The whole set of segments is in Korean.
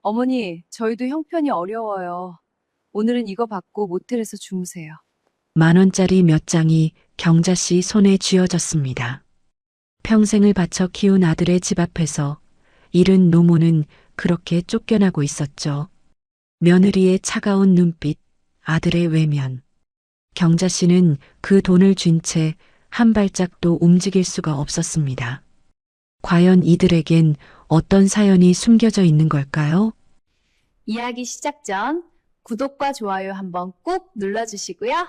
어머니, 저희도 형편이 어려워요. 오늘은 이거 받고 모텔에서 주무세요. 10,000원짜리 몇 장이 경자 씨 손에 쥐어졌습니다. 평생을 바쳐 키운 아들의 집 앞에서 잃은 노모는 그렇게 쫓겨나고 있었죠. 며느리의 차가운 눈빛, 아들의 외면. 경자 씨는 그 돈을 쥔 채 한 발짝도 움직일 수가 없었습니다. 과연 이들에겐 어떤 사연이 숨겨져 있는 걸까요? 이야기 시작 전 구독과 좋아요 한번 꾹 눌러주시고요.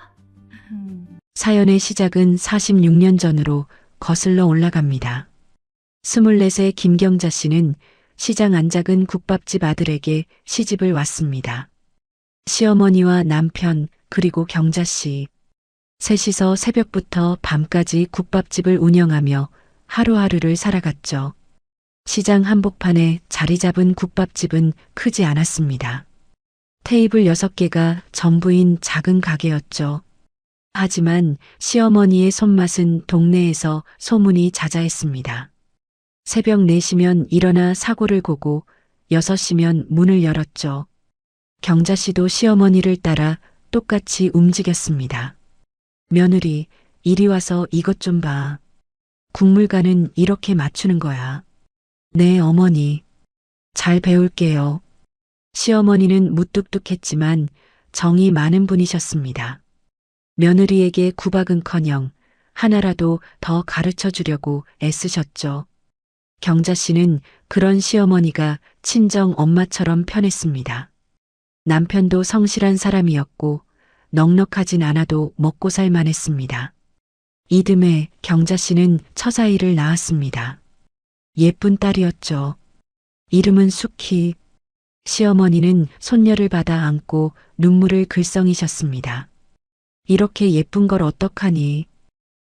사연의 시작은 46년 전으로 거슬러 올라갑니다. 24세 김경자 씨는 시장 안 작은 국밥집 아들에게 시집을 왔습니다. 시어머니와 남편 그리고 경자 씨. 셋이서 새벽부터 밤까지 국밥집을 운영하며 하루하루를 살아갔죠. 시장 한복판에 자리 잡은 국밥집은 크지 않았습니다. 테이블 6개가 전부인 작은 가게였죠. 하지만 시어머니의 손맛은 동네에서 소문이 자자했습니다. 새벽 4시면 일어나 사고를 보고 6시면 문을 열었죠. 경자 씨도 시어머니를 따라 똑같이 움직였습니다. 며느리, 이리 와서 이것 좀 봐. 국물간은 이렇게 맞추는 거야. 네, 어머니. 잘 배울게요. 시어머니는 무뚝뚝했지만 정이 많은 분이셨습니다. 며느리에게 구박은커녕 하나라도 더 가르쳐 주려고 애쓰셨죠. 경자 씨는 그런 시어머니가 친정 엄마처럼 편했습니다. 남편도 성실한 사람이었고 넉넉하진 않아도 먹고 살만했습니다. 이듬해 경자 씨는 처사이를 낳았습니다. 예쁜 딸이었죠. 이름은 수키. 시어머니는 손녀를 받아 안고 눈물을 글썽이셨습니다. 이렇게 예쁜 걸 어떡하니?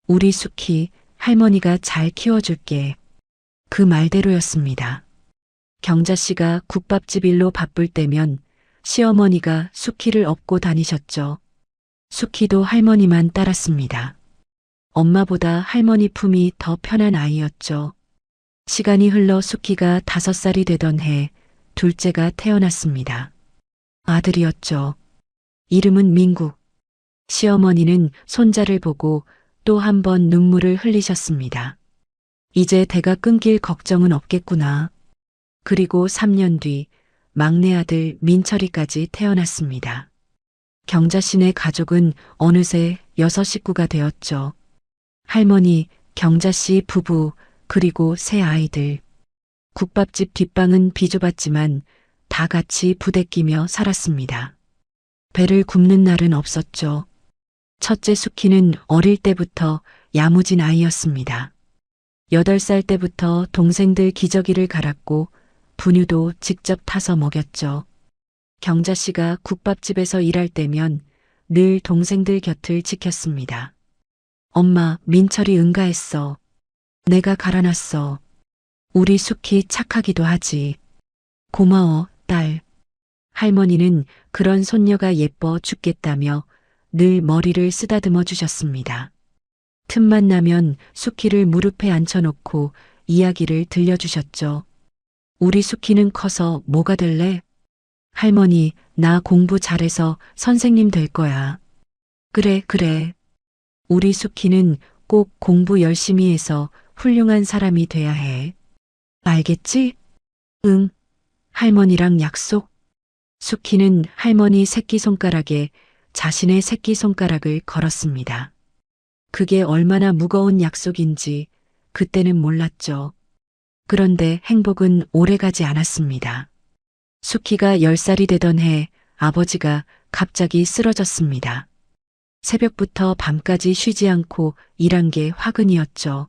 우리 수키, 할머니가 잘 키워줄게. 그 말대로였습니다. 경자 씨가 국밥집 일로 바쁠 때면 시어머니가 수키를 업고 다니셨죠. 수키도 할머니만 따랐습니다. 엄마보다 할머니 품이 더 편한 아이였죠. 시간이 흘러 수키가 5살이 되던 해 둘째가 태어났습니다. 아들이었죠. 이름은 민국. 시어머니는 손자를 보고 또 한 번 눈물을 흘리셨습니다. 이제 대가 끊길 걱정은 없겠구나. 그리고 3년 뒤 막내 아들 민철이까지 태어났습니다. 경자 씨네 가족은 어느새 6식구가 되었죠. 할머니, 경자 씨 부부, 그리고 세 아이들. 국밥집 뒷방은 비좁았지만 다 같이 부대끼며 살았습니다. 배를 굽는 날은 없었죠. 첫째 수키는 어릴 때부터 야무진 아이였습니다. 8살 때부터 동생들 기저귀를 갈았고 분유도 직접 타서 먹였죠. 경자 씨가 국밥집에서 일할 때면 늘 동생들 곁을 지켰습니다. 엄마, 민철이 응가했어. 내가 갈아놨어. 우리 수키 착하기도 하지. 고마워, 딸. 할머니는 그런 손녀가 예뻐 죽겠다며 늘 머리를 쓰다듬어 주셨습니다. 틈만 나면 수키를 무릎에 앉혀놓고 이야기를 들려주셨죠. 우리 수키는 커서 뭐가 될래? 할머니, 나 공부 잘해서 선생님 될 거야. 그래, 그래. 우리 수키는 꼭 공부 열심히 해서 훌륭한 사람이 돼야 해. 알겠지? 응. 할머니랑 약속. 수키는 할머니 새끼손가락에 자신의 새끼손가락을 걸었습니다. 그게 얼마나 무거운 약속인지 그때는 몰랐죠. 그런데 행복은 오래가지 않았습니다. 수키가 10살이 되던 해 아버지가 갑자기 쓰러졌습니다. 새벽부터 밤까지 쉬지 않고 일한 게 화근이었죠.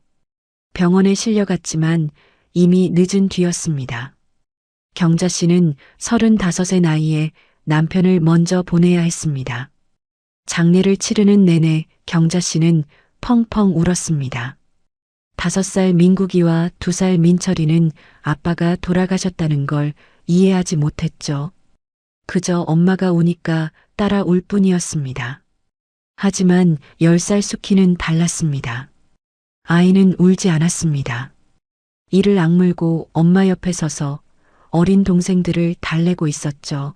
병원에 실려갔지만 이미 늦은 뒤였습니다. 경자 씨는 35의 나이에 남편을 먼저 보내야 했습니다. 장례를 치르는 내내 경자 씨는 펑펑 울었습니다. 5살 민국이와 2살 민철이는 아빠가 돌아가셨다는 걸 이해하지 못했죠. 그저 엄마가 우니까 따라 울 뿐이었습니다. 하지만 10살 수키는 달랐습니다. 아이는 울지 않았습니다. 이를 악물고 엄마 옆에 서서 어린 동생들을 달래고 있었죠.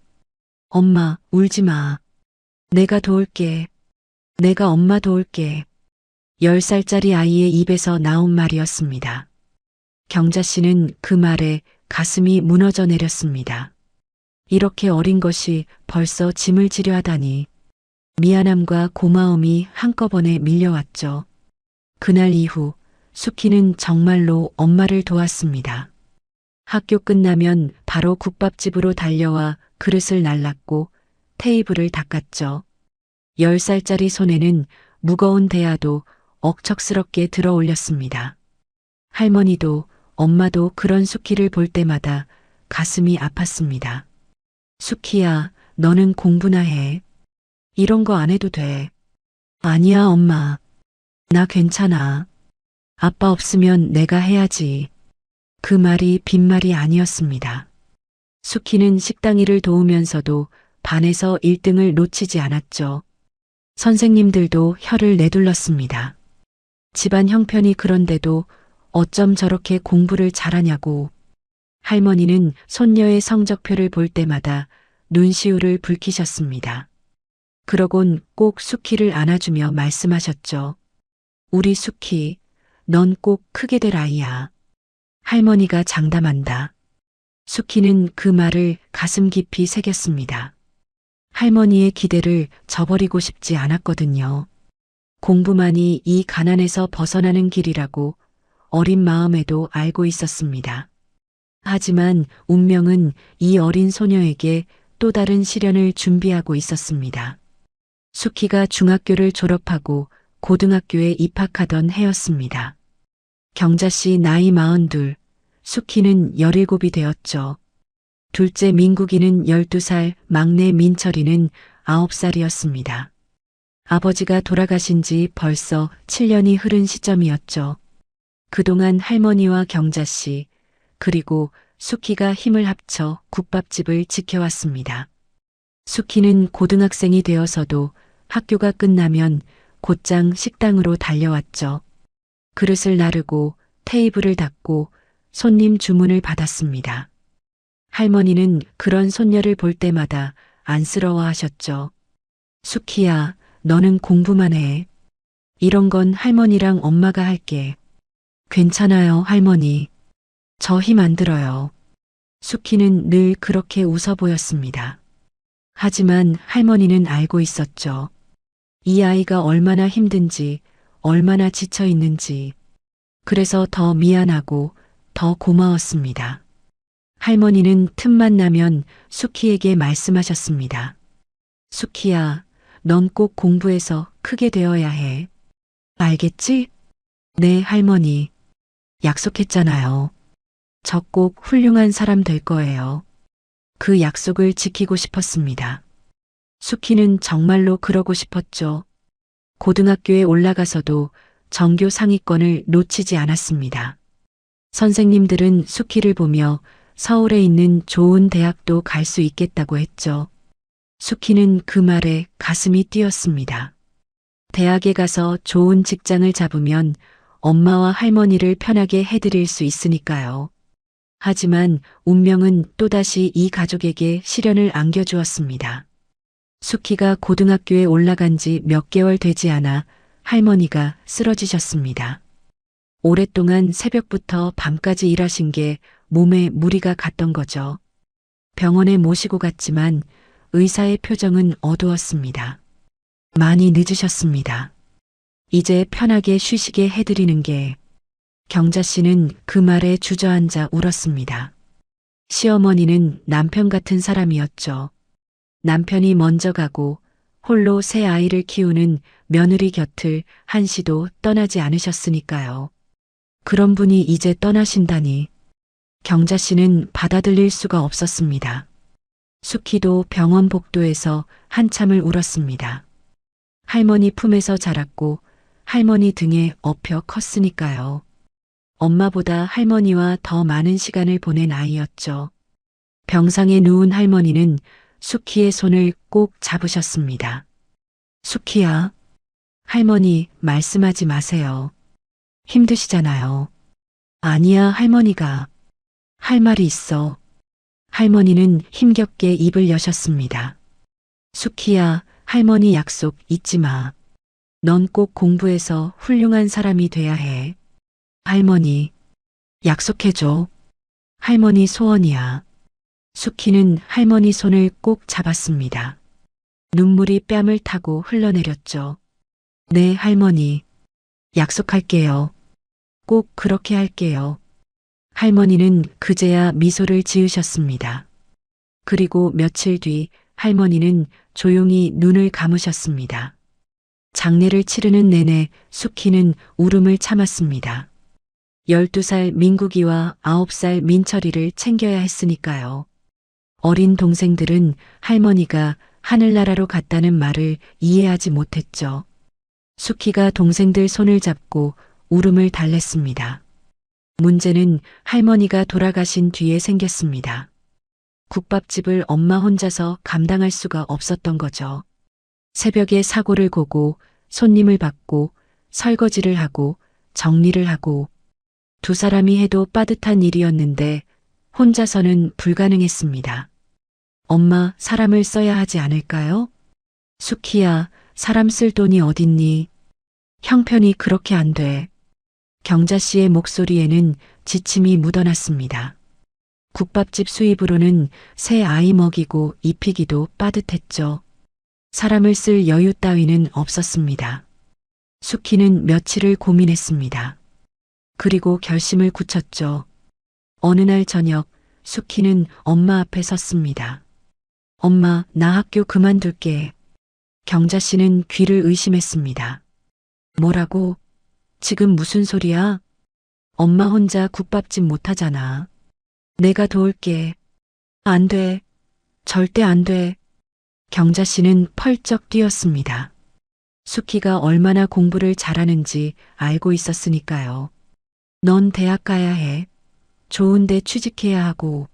엄마, 울지 마. 내가 도울게. 내가 엄마 도울게. 10살짜리 아이의 입에서 나온 말이었습니다. 경자 씨는 그 말에 가슴이 무너져 내렸습니다. 이렇게 어린 것이 벌써 짐을 지려 하다니. 미안함과 고마움이 한꺼번에 밀려왔죠. 그날 이후 수키는 정말로 엄마를 도왔습니다. 학교 끝나면 바로 국밥집으로 달려와 그릇을 날랐고 테이블을 닦았죠. 10살짜리 손에는 무거운 대야도 억척스럽게 들어 올렸습니다. 할머니도 엄마도 그런 수키를 볼 때마다 가슴이 아팠습니다. 수키야, 너는 공부나 해. 이런 거 안 해도 돼. 아니야, 엄마. 나 괜찮아. 아빠 없으면 내가 해야지. 그 말이 빈말이 아니었습니다. 수키는 식당 일을 도우면서도 반에서 1등을 놓치지 않았죠. 선생님들도 혀를 내둘렀습니다. 집안 형편이 그런데도 어쩜 저렇게 공부를 잘하냐고. 할머니는 손녀의 성적표를 볼 때마다 눈시울을 붉히셨습니다. 그러곤 꼭 수키를 안아주며 말씀하셨죠. 우리 수키, 넌 꼭 크게 될 아이야. 할머니가 장담한다. 수키는 그 말을 가슴 깊이 새겼습니다. 할머니의 기대를 저버리고 싶지 않았거든요. 공부만이 이 가난에서 벗어나는 길이라고 어린 마음에도 알고 있었습니다. 하지만 운명은 이 어린 소녀에게 또 다른 시련을 준비하고 있었습니다. 수키가 중학교를 졸업하고 고등학교에 입학하던 해였습니다. 경자 씨 나이 42, 수키는 17이 되었죠. 둘째 민국이는 12살, 막내 민철이는 9살이었습니다. 아버지가 돌아가신 지 벌써 7년이 흐른 시점이었죠. 그동안 할머니와 경자 씨, 그리고 수키가 힘을 합쳐 국밥집을 지켜왔습니다. 수키는 고등학생이 되어서도 학교가 끝나면 곧장 식당으로 달려왔죠. 그릇을 나르고 테이블을 닦고 손님 주문을 받았습니다. 할머니는 그런 손녀를 볼 때마다 안쓰러워하셨죠. 수키야, 너는 공부만 해. 이런 건 할머니랑 엄마가 할게. 괜찮아요, 할머니. 저 힘 안 들어요. 수키는 늘 그렇게 웃어 보였습니다. 하지만 할머니는 알고 있었죠. 이 아이가 얼마나 힘든지, 얼마나 지쳐 있는지. 그래서 더 미안하고 더 고마웠습니다. 할머니는 틈만 나면 수키에게 말씀하셨습니다. 수키야, 넌 꼭 공부해서 크게 되어야 해. 알겠지? 네, 할머니. 약속했잖아요. 저 꼭 훌륭한 사람 될 거예요. 그 약속을 지키고 싶었습니다. 수키는 정말로 그러고 싶었죠. 고등학교에 올라가서도 전교 상위권을 놓치지 않았습니다. 선생님들은 수키를 보며 서울에 있는 좋은 대학도 갈 수 있겠다고 했죠. 수키는 그 말에 가슴이 뛰었습니다. 대학에 가서 좋은 직장을 잡으면 엄마와 할머니를 편하게 해드릴 수 있으니까요. 하지만 운명은 또다시 이 가족에게 시련을 안겨주었습니다. 수키가 고등학교에 올라간 지 몇 개월 되지 않아 할머니가 쓰러지셨습니다. 오랫동안 새벽부터 밤까지 일하신 게 몸에 무리가 갔던 거죠. 병원에 모시고 갔지만 의사의 표정은 어두웠습니다. 많이 늦으셨습니다. 이제 편하게 쉬시게 해드리는 게. 경자 씨는 그 말에 주저앉아 울었습니다. 시어머니는 남편 같은 사람이었죠. 남편이 먼저 가고 홀로 새 아이를 키우는 며느리 곁을 한시도 떠나지 않으셨으니까요. 그런 분이 이제 떠나신다니. 경자 씨는 받아들일 수가 없었습니다. 수키도 병원 복도에서 한참을 울었습니다. 할머니 품에서 자랐고 할머니 등에 업혀 컸으니까요. 엄마보다 할머니와 더 많은 시간을 보낸 아이였죠. 병상에 누운 할머니는 수키의 손을 꼭 잡으셨습니다. 수키야, 할머니 말씀하지 마세요. 힘드시잖아요. 아니야, 할머니가 할 말이 있어. 할머니는 힘겹게 입을 여셨습니다. 수키야, 할머니 약속 잊지 마. 넌 꼭 공부해서 훌륭한 사람이 돼야 해. 할머니, 약속해줘. 할머니 소원이야. 수키는 할머니 손을 꼭 잡았습니다. 눈물이 뺨을 타고 흘러내렸죠. 네, 할머니. 약속할게요. 꼭 그렇게 할게요. 할머니는 그제야 미소를 지으셨습니다. 그리고 며칠 뒤 할머니는 조용히 눈을 감으셨습니다. 장례를 치르는 내내 수키는 울음을 참았습니다. 12살 민국이와 9살 민철이를 챙겨야 했으니까요. 어린 동생들은 할머니가 하늘나라로 갔다는 말을 이해하지 못했죠. 수키가 동생들 손을 잡고 울음을 달랬습니다. 문제는 할머니가 돌아가신 뒤에 생겼습니다. 국밥집을 엄마 혼자서 감당할 수가 없었던 거죠. 새벽에 사고를 고고 손님을 받고 설거지를 하고 정리를 하고 두 사람이 해도 빠듯한 일이었는데 혼자서는 불가능했습니다. 엄마, 사람을 써야 하지 않을까요? 수키야, 사람 쓸 돈이 어딨니? 형편이 그렇게 안 돼. 경자 씨의 목소리에는 지침이 묻어났습니다. 국밥집 수입으로는 새 아이 먹이고 입히기도 빠듯했죠. 사람을 쓸 여유 따위는 없었습니다. 수키는 며칠을 고민했습니다. 그리고 결심을 굳혔죠. 어느 날 저녁 수키는 엄마 앞에 섰습니다. 엄마, 나 학교 그만둘게. 경자 씨는 귀를 의심했습니다. 뭐라고? 지금 무슨 소리야? 엄마 혼자 국밥집 못하잖아. 내가 도울게. 안 돼. 절대 안 돼. 경자 씨는 펄쩍 뛰었습니다. 수키가 얼마나 공부를 잘하는지 알고 있었으니까요. 넌 대학 가야 해. 좋은 데 취직해야 하고.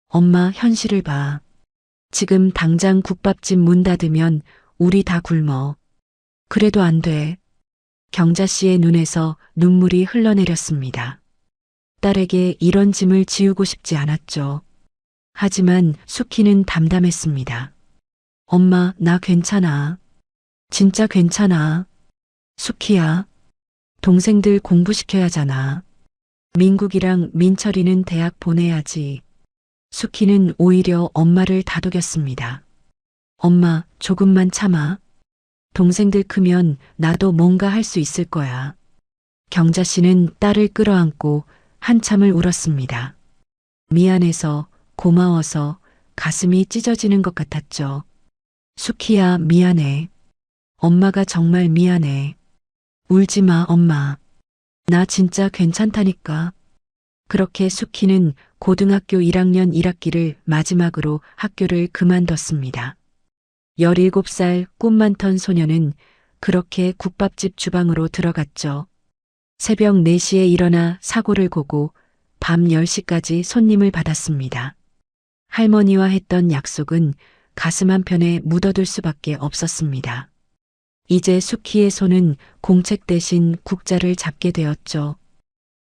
엄마, 현실을 봐. 지금 당장 국밥집 문 닫으면 우리 다 굶어. 그래도 안 돼. 경자 씨의 눈에서 눈물이 흘러내렸습니다. 딸에게 이런 짐을 지우고 싶지 않았죠. 하지만 수키는 담담했습니다. 엄마, 나 괜찮아. 진짜 괜찮아. 수키야, 동생들 공부시켜야잖아. 민국이랑 민철이는 대학 보내야지. 수키는 오히려 엄마를 다독였습니다. 엄마, 조금만 참아. 동생들 크면 나도 뭔가 할 수 있을 거야. 경자 씨는 딸을 끌어안고 한참을 울었습니다. 미안해서, 고마워서 가슴이 찢어지는 것 같았죠. 수키야, 미안해. 엄마가 정말 미안해. 울지 마, 엄마. 나 진짜 괜찮다니까. 그렇게 수키는 고등학교 1학년 1학기를 마지막으로 학교를 그만뒀습니다. 17살 꿈 많던 소녀는 그렇게 국밥집 주방으로 들어갔죠. 새벽 4시에 일어나 사고를 고고 밤 10시까지 손님을 받았습니다. 할머니와 했던 약속은 가슴 한편에 묻어둘 수밖에 없었습니다. 이제 수키의 손은 공책 대신 국자를 잡게 되었죠.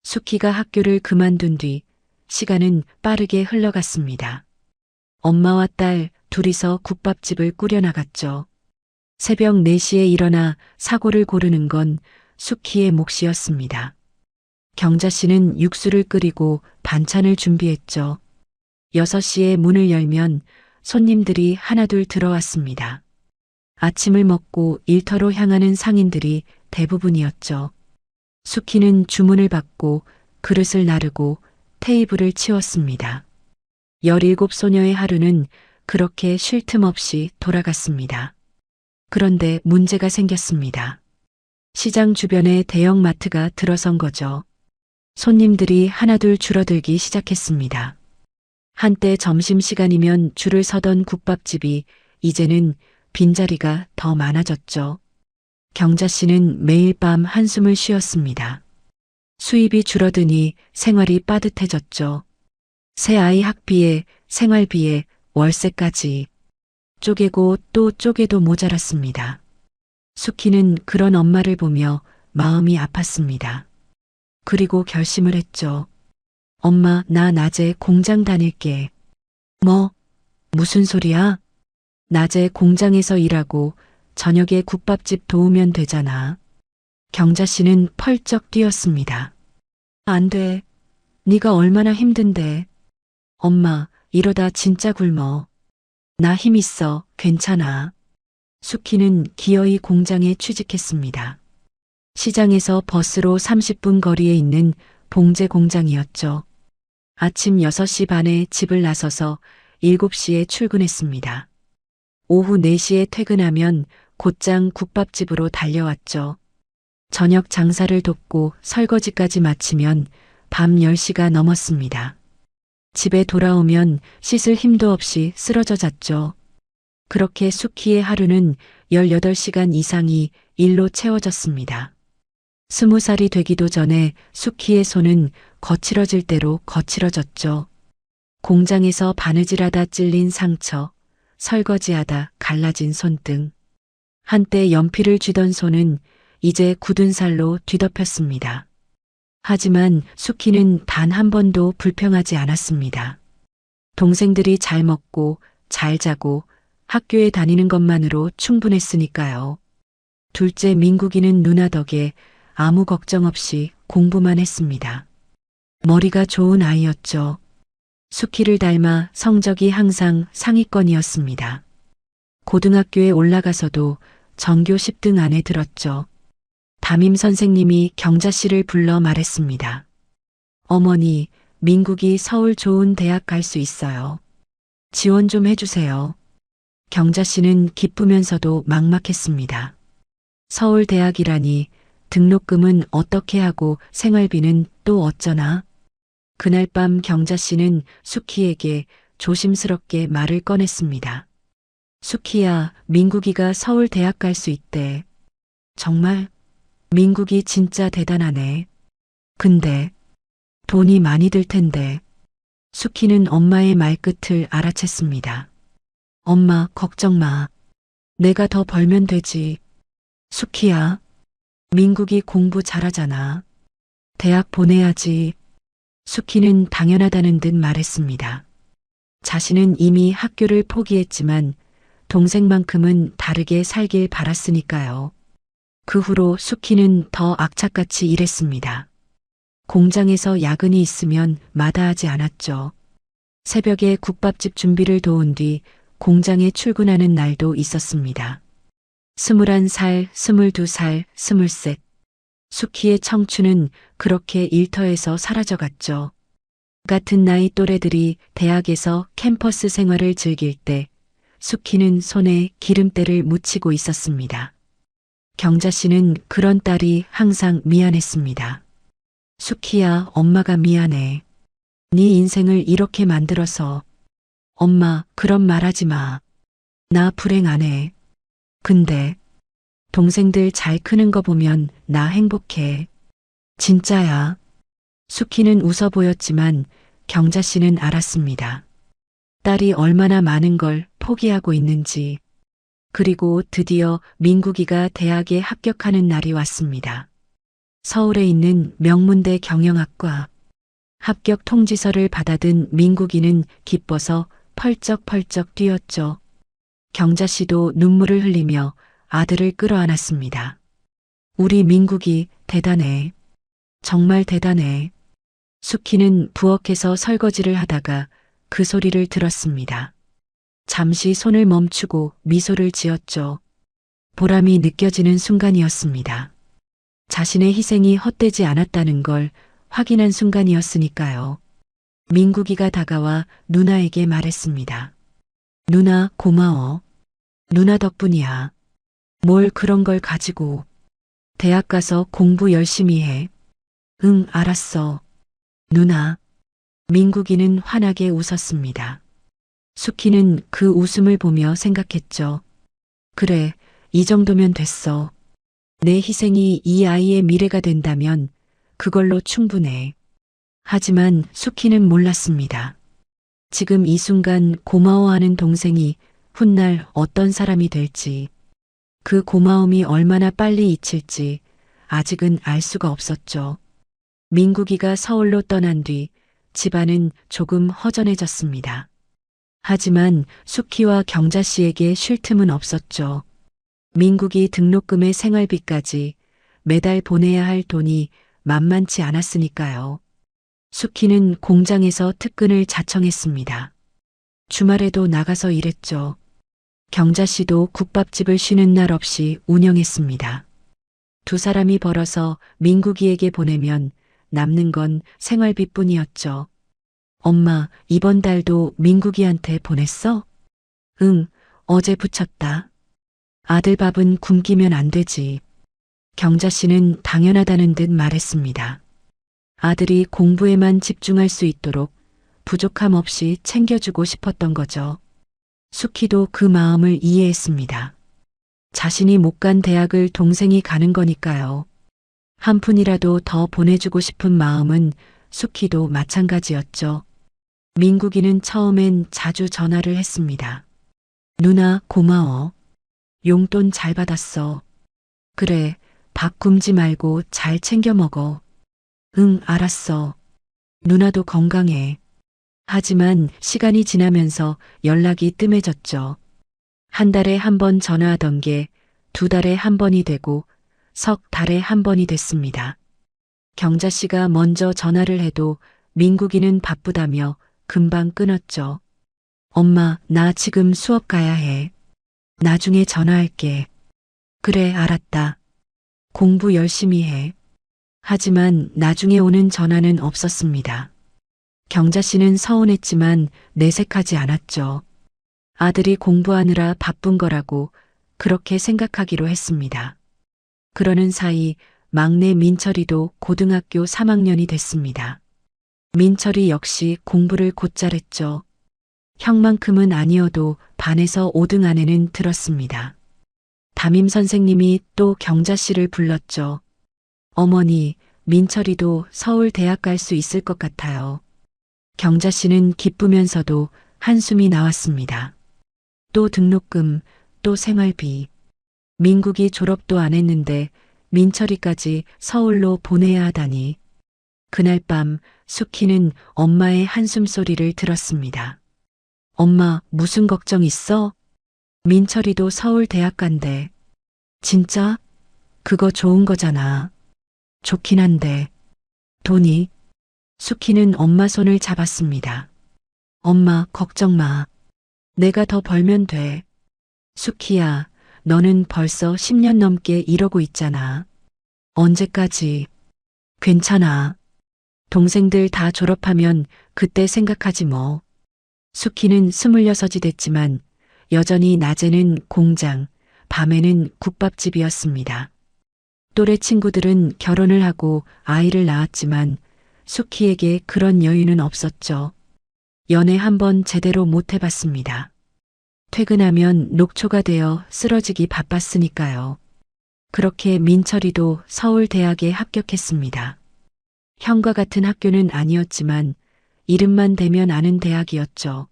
수키가 학교를 그만둔 뒤 시간은 빠르게 흘러갔습니다. 엄마와 딸 둘이서 국밥집을 꾸려나갔죠. 새벽 4시에 일어나 사고를 고르는 건 수키의 몫이었습니다. 경자 씨는 육수를 끓이고 반찬을 준비했죠. 6시에 문을 열면 손님들이 하나둘 들어왔습니다. 아침을 먹고 일터로 향하는 상인들이 대부분이었죠. 수키는 주문을 받고 그릇을 나르고 테이블을 치웠습니다. 17 소녀의 하루는 그렇게 쉴 틈 없이 돌아갔습니다. 그런데 문제가 생겼습니다. 시장 주변에 대형 마트가 들어선 거죠. 손님들이 하나둘 줄어들기 시작했습니다. 한때 점심시간이면 줄을 서던 국밥집이 이제는 빈자리가 더 많아졌죠. 경자 씨는 매일 밤 한숨을 쉬었습니다. 수입이 줄어드니 생활이 빠듯해졌죠. 새 아이 학비에 생활비에 월세까지 쪼개고 또 쪼개도 모자랐습니다. 수키는 그런 엄마를 보며 마음이 아팠습니다. 그리고 결심을 했죠. 엄마, 나 낮에 공장 다닐게. 뭐, 무슨 소리야? 낮에 공장에서 일하고 저녁에 국밥집 도우면 되잖아. 경자 씨는 펄쩍 뛰었습니다. 안 돼. 네가 얼마나 힘든데. 엄마, 이러다 진짜 굶어. 나 힘 있어. 괜찮아. 수키는 기어이 공장에 취직했습니다. 시장에서 버스로 30분 거리에 있는 봉제 공장이었죠. 아침 6시 반에 집을 나서서 7시에 출근했습니다. 오후 4시에 퇴근하면 곧장 국밥집으로 달려왔죠. 저녁 장사를 돕고 설거지까지 마치면 밤 10시가 넘었습니다. 집에 돌아오면 씻을 힘도 없이 쓰러져 잤죠. 그렇게 수키의 하루는 18시간 이상이 일로 채워졌습니다. 20살이 되기도 전에 수키의 손은 거칠어질 대로 거칠어졌죠. 공장에서 바느질하다 찔린 상처, 설거지하다 갈라진 손등. 한때 연필을 쥐던 손은 이제 굳은 살로 뒤덮였습니다. 하지만 수키는 단 한 번도 불평하지 않았습니다. 동생들이 잘 먹고 잘 자고 학교에 다니는 것만으로 충분했으니까요. 둘째 민국이는 누나 덕에 아무 걱정 없이 공부만 했습니다. 머리가 좋은 아이였죠. 수키를 닮아 성적이 항상 상위권이었습니다. 고등학교에 올라가서도 전교 10등 안에 들었죠. 담임 선생님이 경자 씨를 불러 말했습니다. 어머니, 민국이 서울 좋은 대학 갈 수 있어요. 지원 좀 해주세요. 경자 씨는 기쁘면서도 막막했습니다. 서울 대학이라니 등록금은 어떻게 하고 생활비는 또 어쩌나? 그날 밤 경자 씨는 수키에게 조심스럽게 말을 꺼냈습니다. 수키야, 민국이가 서울 대학 갈 수 있대. 정말? 민국이 진짜 대단하네. 근데 돈이 많이 들 텐데. 수키는 엄마의 말끝을 알아챘습니다. 엄마, 걱정 마. 내가 더 벌면 되지. 수키야, 민국이 공부 잘하잖아. 대학 보내야지. 수키는 당연하다는 듯 말했습니다. 자신은 이미 학교를 포기했지만 동생만큼은 다르게 살길 바랐으니까요. 그 후로 수키는 더 악착같이 일했습니다. 공장에서 야근이 있으면 마다하지 않았죠. 새벽에 국밥집 준비를 도운 뒤 공장에 출근하는 날도 있었습니다. 21살, 22살, 23. 수키의 청춘은 그렇게 일터에서 사라져갔죠. 같은 나이 또래들이 대학에서 캠퍼스 생활을 즐길 때 수키는 손에 기름때를 묻히고 있었습니다. 경자 씨는 그런 딸이 항상 미안했습니다. 수키야, 엄마가 미안해. 네 인생을 이렇게 만들어서. 엄마, 그런 말 하지 마. 나 불행 안 해. 근데 동생들 잘 크는 거 보면 나 행복해. 진짜야. 수키는 웃어 보였지만 경자 씨는 알았습니다. 딸이 얼마나 많은 걸 포기하고 있는지. 그리고 드디어 민국이가 대학에 합격하는 날이 왔습니다. 서울에 있는 명문대 경영학과. 합격 통지서를 받아든 민국이는 기뻐서 펄쩍펄쩍 뛰었죠. 경자 씨도 눈물을 흘리며 아들을 끌어안았습니다. 우리 민국이 대단해. 정말 대단해. 수키는 부엌에서 설거지를 하다가 그 소리를 들었습니다. 잠시 손을 멈추고 미소를 지었죠. 보람이 느껴지는 순간이었습니다. 자신의 희생이 헛되지 않았다는 걸 확인한 순간이었으니까요. 민국이가 다가와 누나에게 말했습니다. 누나, 고마워. 누나 덕분이야. 뭘 그런 걸 가지고. 대학 가서 공부 열심히 해. 응, 알았어. 누나. 민국이는 환하게 웃었습니다. 수키는 그 웃음을 보며 생각했죠. 그래, 이 정도면 됐어. 내 희생이 이 아이의 미래가 된다면 그걸로 충분해. 하지만 수키는 몰랐습니다. 지금 이 순간 고마워하는 동생이 훗날 어떤 사람이 될지, 그 고마움이 얼마나 빨리 잊힐지 아직은 알 수가 없었죠. 민국이가 서울로 떠난 뒤 집안은 조금 허전해졌습니다. 하지만 수키와 경자 씨에게 쉴 틈은 없었죠. 민국이 등록금의 생활비까지 매달 보내야 할 돈이 만만치 않았으니까요. 수키는 공장에서 특근을 자청했습니다. 주말에도 나가서 일했죠. 경자 씨도 국밥집을 쉬는 날 없이 운영했습니다. 두 사람이 벌어서 민국이에게 보내면 남는 건 생활비뿐이었죠. 엄마, 이번 달도 민국이한테 보냈어? 응, 어제 붙였다. 아들 밥은 굶기면 안 되지. 경자 씨는 당연하다는 듯 말했습니다. 아들이 공부에만 집중할 수 있도록 부족함 없이 챙겨주고 싶었던 거죠. 수키도 그 마음을 이해했습니다. 자신이 못 간 대학을 동생이 가는 거니까요. 한 푼이라도 더 보내주고 싶은 마음은 수키도 마찬가지였죠. 민국이는 처음엔 자주 전화를 했습니다. 누나 고마워. 용돈 잘 받았어. 그래, 밥 굶지 말고 잘 챙겨 먹어. 응, 알았어. 누나도 건강해. 하지만 시간이 지나면서 연락이 뜸해졌죠. 한 달에 한 번 전화하던 게 두 달에 한 번이 되고 석 달에 한 번이 됐습니다. 경자 씨가 먼저 전화를 해도 민국이는 바쁘다며 금방 끊었죠. 엄마, 나 지금 수업 가야 해. 나중에 전화할게. 그래, 알았다. 공부 열심히 해. 하지만 나중에 오는 전화는 없었습니다. 경자 씨는 서운했지만 내색하지 않았죠. 아들이 공부하느라 바쁜 거라고 그렇게 생각하기로 했습니다. 그러는 사이 막내 민철이도 고등학교 3학년이 됐습니다. 민철이 역시 공부를 곧잘했죠. 형만큼은 아니어도 반에서 5등 안에는 들었습니다. 담임 선생님이 또 경자 씨를 불렀죠. 어머니, 민철이도 서울 대학 갈 수 있을 것 같아요. 경자 씨는 기쁘면서도 한숨이 나왔습니다. 또 등록금, 또 생활비. 민국이 졸업도 안 했는데 민철이까지 서울로 보내야 하다니. 그날 밤 수키는 엄마의 한숨 소리를 들었습니다. 엄마, 무슨 걱정 있어? 민철이도 서울 대학 간대. 진짜? 그거 좋은 거잖아. 좋긴 한데. 돈이? 수키는 엄마 손을 잡았습니다. 엄마, 걱정 마. 내가 더 벌면 돼. 수키야, 너는 벌써 10년 넘게 이러고 있잖아. 언제까지? 괜찮아. 동생들 다 졸업하면 그때 생각하지 뭐. 수키는 26이 됐지만 여전히 낮에는 공장, 밤에는 국밥집이었습니다. 또래 친구들은 결혼을 하고 아이를 낳았지만 수키에게 그런 여유는 없었죠. 연애 한번 제대로 못 해봤습니다. 퇴근하면 녹초가 되어 쓰러지기 바빴으니까요. 그렇게 민철이도 서울대학에 합격했습니다. 형과 같은 학교는 아니었지만 이름만 대면 아는 대학이었죠.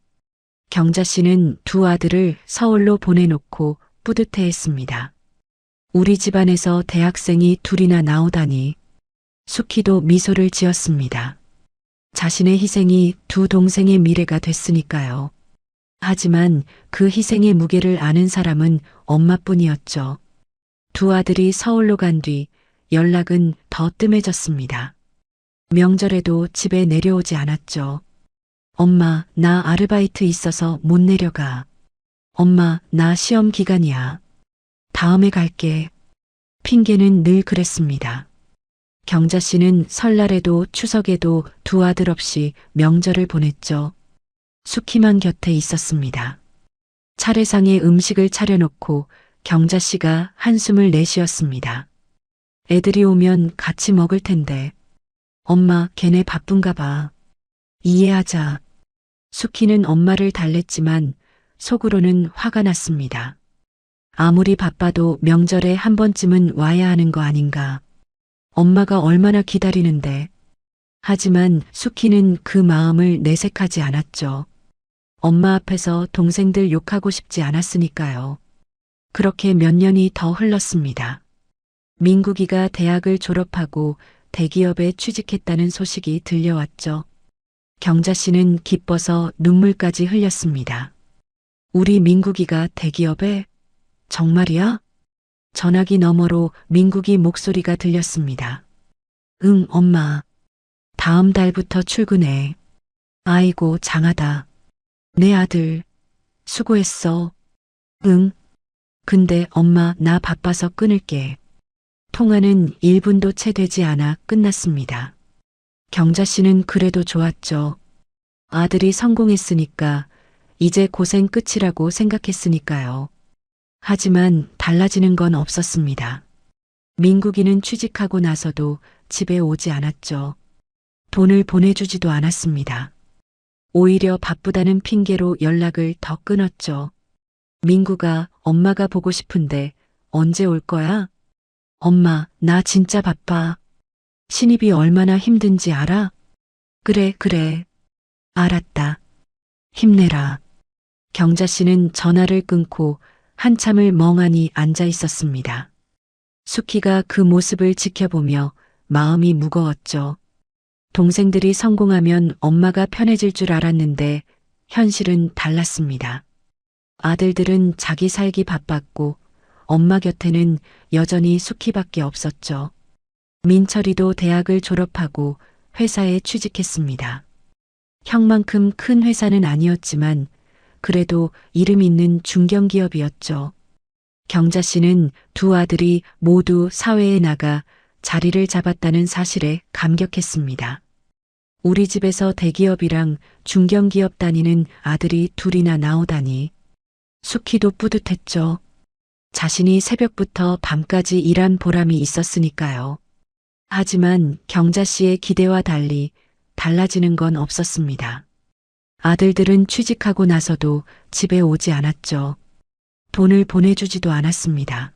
경자 씨는 두 아들을 서울로 보내놓고 뿌듯해했습니다. 우리 집안에서 대학생이 둘이나 나오다니. 수키도 미소를 지었습니다. 자신의 희생이 두 동생의 미래가 됐으니까요. 하지만 그 희생의 무게를 아는 사람은 엄마뿐이었죠. 두 아들이 서울로 간 뒤 연락은 더 뜸해졌습니다. 명절에도 집에 내려오지 않았죠. 엄마, 나 아르바이트 있어서 못 내려가. 엄마, 나 시험 기간이야. 다음에 갈게. 핑계는 늘 그랬습니다. 경자 씨는 설날에도 추석에도 두 아들 없이 명절을 보냈죠. 수키만 곁에 있었습니다. 차례상에 음식을 차려놓고 경자 씨가 한숨을 내쉬었습니다. 애들이 오면 같이 먹을 텐데. 엄마, 걔네 바쁜가 봐. 이해하자. 수키는 엄마를 달랬지만 속으로는 화가 났습니다. 아무리 바빠도 명절에 한 번쯤은 와야 하는 거 아닌가. 엄마가 얼마나 기다리는데. 하지만 수키는 그 마음을 내색하지 않았죠. 엄마 앞에서 동생들 욕하고 싶지 않았으니까요. 그렇게 몇 년이 더 흘렀습니다. 민국이가 대학을 졸업하고 대기업에 취직했다는 소식이 들려왔죠. 경자 씨는 기뻐서 눈물까지 흘렸습니다. 우리 민국이가 대기업에? 정말이야? 전화기 너머로 민국이 목소리가 들렸습니다. 응, 엄마. 다음 달부터 출근해. 아이고, 장하다. 내 아들. 수고했어. 응. 근데 엄마, 나 바빠서 끊을게. 통화는 1분도 채 되지 않아 끝났습니다. 경자 씨는 그래도 좋았죠. 아들이 성공했으니까, 이제 고생 끝이라고 생각했으니까요. 하지만 달라지는 건 없었습니다. 민국이는 취직하고 나서도 집에 오지 않았죠. 돈을 보내주지도 않았습니다. 오히려 바쁘다는 핑계로 연락을 더 끊었죠. 민구가 엄마가 보고 싶은데 언제 올 거야? 엄마, 나 진짜 바빠. 신입이 얼마나 힘든지 알아? 그래, 그래. 알았다. 힘내라. 경자 씨는 전화를 끊고 한참을 멍하니 앉아 있었습니다. 수키가 그 모습을 지켜보며 마음이 무거웠죠. 동생들이 성공하면 엄마가 편해질 줄 알았는데 현실은 달랐습니다. 아들들은 자기 살기 바빴고 엄마 곁에는 여전히 수키밖에 없었죠. 민철이도 대학을 졸업하고 회사에 취직했습니다. 형만큼 큰 회사는 아니었지만 그래도 이름 있는 중견기업이었죠. 경자 씨는 두 아들이 모두 사회에 나가 자리를 잡았다는 사실에 감격했습니다. 우리 집에서 대기업이랑 중견기업 다니는 아들이 둘이나 나오다니. 수키도 뿌듯했죠. 자신이 새벽부터 밤까지 일한 보람이 있었으니까요. 하지만 경자 씨의 기대와 달리 달라지는 건 없었습니다. 아들들은 취직하고 나서도 집에 오지 않았죠. 돈을 보내주지도 않았습니다.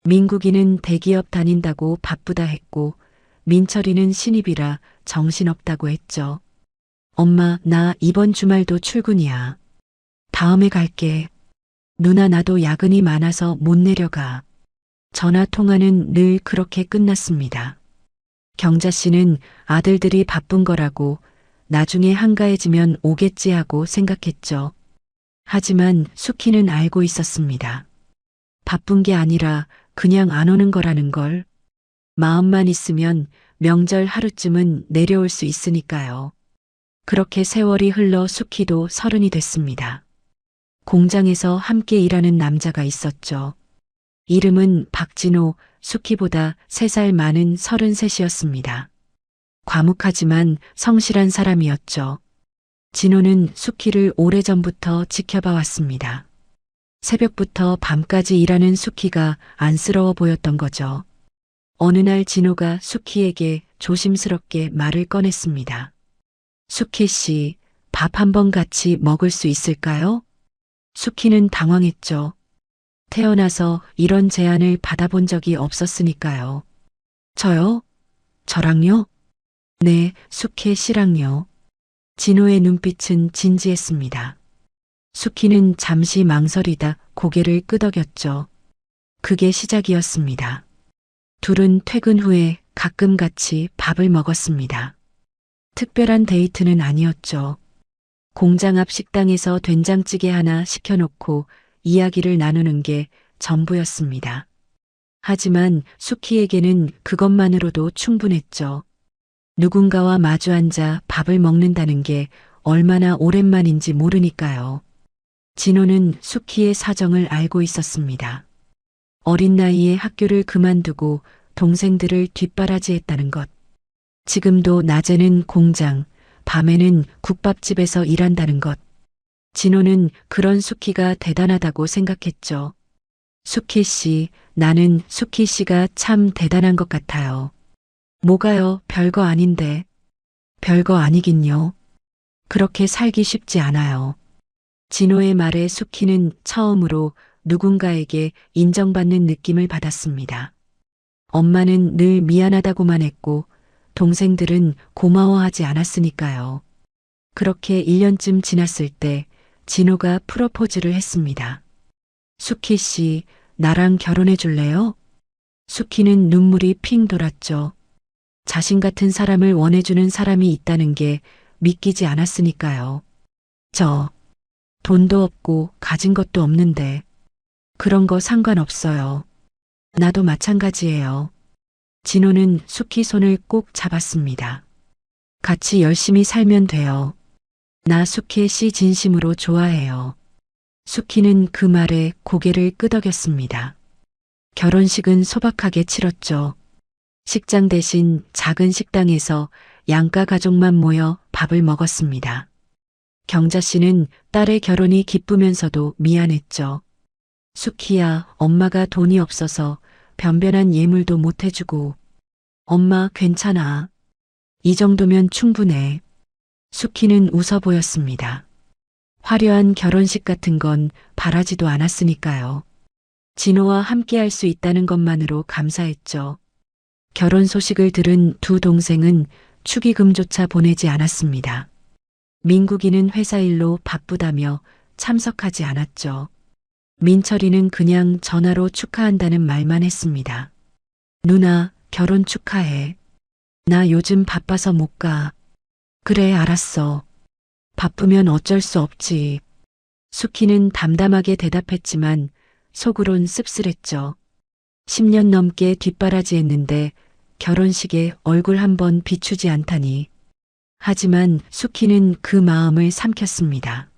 민국이는 대기업 다닌다고 바쁘다 했고 민철이는 신입이라 정신없다고 했죠. 엄마, 나 이번 주말도 출근이야. 다음에 갈게. 누나, 나도 야근이 많아서 못 내려가. 전화 통화는 늘 그렇게 끝났습니다. 경자 씨는 아들들이 바쁜 거라고 나중에 한가해지면 오겠지 하고 생각했죠. 하지만 수키는 알고 있었습니다. 바쁜 게 아니라 그냥 안 오는 거라는 걸. 마음만 있으면 명절 하루쯤은 내려올 수 있으니까요. 그렇게 세월이 흘러 수키도 30이 됐습니다. 공장에서 함께 일하는 남자가 있었죠. 이름은 박진호, 수키보다 3살 많은 33이었습니다. 과묵하지만 성실한 사람이었죠. 진호는 수키를 오래전부터 지켜봐 왔습니다. 새벽부터 밤까지 일하는 수키가 안쓰러워 보였던 거죠. 어느 날 진호가 수키에게 조심스럽게 말을 꺼냈습니다. 수키 씨, 밥 한번 같이 먹을 수 있을까요? 수키는 당황했죠. 태어나서 이런 제안을 받아본 적이 없었으니까요. 저요? 저랑요? 네, 수키 씨랑요. 진호의 눈빛은 진지했습니다. 수키는 잠시 망설이다 고개를 끄덕였죠. 그게 시작이었습니다. 둘은 퇴근 후에 가끔 같이 밥을 먹었습니다. 특별한 데이트는 아니었죠. 공장 앞 식당에서 된장찌개 하나 시켜놓고 이야기를 나누는 게 전부였습니다. 하지만 수키에게는 그것만으로도 충분했죠. 누군가와 마주 앉아 밥을 먹는다는 게 얼마나 오랜만인지 모르니까요. 진호는 수키의 사정을 알고 있었습니다. 어린 나이에 학교를 그만두고 동생들을 뒷바라지했다는 것. 지금도 낮에는 공장, 밤에는 국밥집에서 일한다는 것. 진호는 그런 수키가 대단하다고 생각했죠. 수키 씨, 나는 수키 씨가 참 대단한 것 같아요. 뭐가요? 별거 아닌데. 별거 아니긴요. 그렇게 살기 쉽지 않아요. 진호의 말에 수키는 처음으로 누군가에게 인정받는 느낌을 받았습니다. 엄마는 늘 미안하다고만 했고 동생들은 고마워하지 않았으니까요. 그렇게 1년쯤 지났을 때 진호가 프로포즈를 했습니다. 수키 씨, 나랑 결혼해 줄래요? 수키는 눈물이 핑 돌았죠. 자신 같은 사람을 원해주는 사람이 있다는 게 믿기지 않았으니까요. 저 돈도 없고 가진 것도 없는데 그런 거 상관없어요. 나도 마찬가지예요. 진호는 숙희 손을 꼭 잡았습니다. 같이 열심히 살면 돼요. 나 숙희 씨 진심으로 좋아해요. 숙희는 그 말에 고개를 끄덕였습니다. 결혼식은 소박하게 치렀죠. 식장 대신 작은 식당에서 양가 가족만 모여 밥을 먹었습니다. 경자 씨는 딸의 결혼이 기쁘면서도 미안했죠. 숙희야, 엄마가 돈이 없어서 변변한 예물도 못 해주고. 엄마 괜찮아. 이 정도면 충분해. 숙희는 웃어 보였습니다. 화려한 결혼식 같은 건 바라지도 않았으니까요. 진호와 함께 할 수 있다는 것만으로 감사했죠. 결혼 소식을 들은 두 동생은 축의금조차 보내지 않았습니다. 민국이는 회사 일로 바쁘다며 참석하지 않았죠. 민철이는 그냥 전화로 축하한다는 말만 했습니다. 누나, 결혼 축하해. 나 요즘 바빠서 못 가. 그래, 알았어. 바쁘면 어쩔 수 없지. 숙희는 담담하게 대답했지만 속으론 씁쓸했죠. 10년 넘게 뒷바라지했는데 결혼식에 얼굴 한번 비추지 않다니. 하지만 숙희는 그 마음을 삼켰습니다.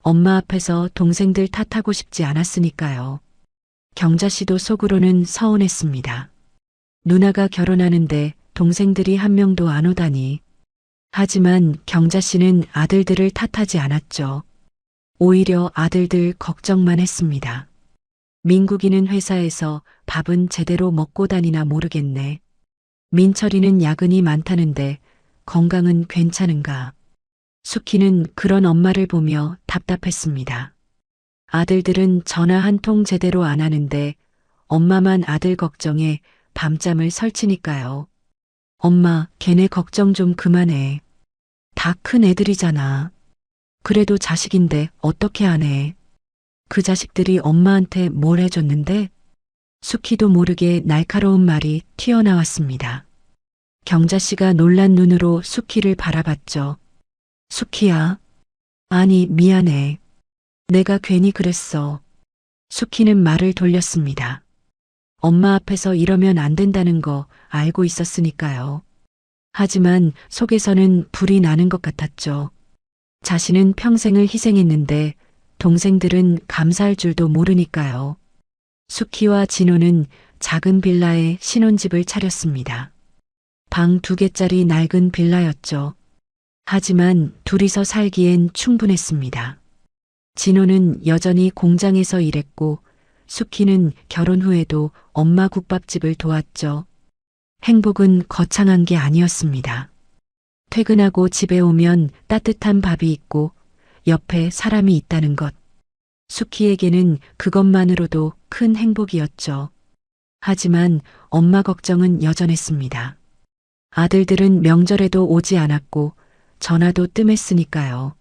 엄마 앞에서 동생들 탓하고 싶지 않았으니까요. 경자 씨도 속으로는 서운했습니다. 누나가 결혼하는데 동생들이 한 명도 안 오다니. 하지만 경자 씨는 아들들을 탓하지 않았죠. 오히려 아들들 걱정만 했습니다. 민국이는 회사에서 밥은 제대로 먹고 다니나 모르겠네. 민철이는 야근이 많다는데 건강은 괜찮은가? 숙희는 그런 엄마를 보며 답답했습니다. 아들들은 전화 한 통 제대로 안 하는데 엄마만 아들 걱정에 밤잠을 설치니까요. 엄마, 걔네 걱정 좀 그만해. 다 큰 애들이잖아. 그래도 자식인데 어떻게 안 해? 그 자식들이 엄마한테 뭘 해줬는데? 숙희도 모르게 날카로운 말이 튀어나왔습니다. 경자 씨가 놀란 눈으로 숙희를 바라봤죠. 숙희야. 아니, 미안해. 내가 괜히 그랬어. 숙희는 말을 돌렸습니다. 엄마 앞에서 이러면 안 된다는 거 알고 있었으니까요. 하지만 속에서는 불이 나는 것 같았죠. 자신은 평생을 희생했는데 동생들은 감사할 줄도 모르니까요. 숙희와 진호는 작은 빌라에 신혼집을 차렸습니다. 방 2개짜리 낡은 빌라였죠. 하지만 둘이서 살기엔 충분했습니다. 진호는 여전히 공장에서 일했고 숙희는 결혼 후에도 엄마 국밥집을 도왔죠. 행복은 거창한 게 아니었습니다. 퇴근하고 집에 오면 따뜻한 밥이 있고 옆에 사람이 있다는 것. 숙희에게는 그것만으로도 큰 행복이었죠. 하지만 엄마 걱정은 여전했습니다. 아들들은 명절에도 오지 않았고 전화도 뜸했으니까요.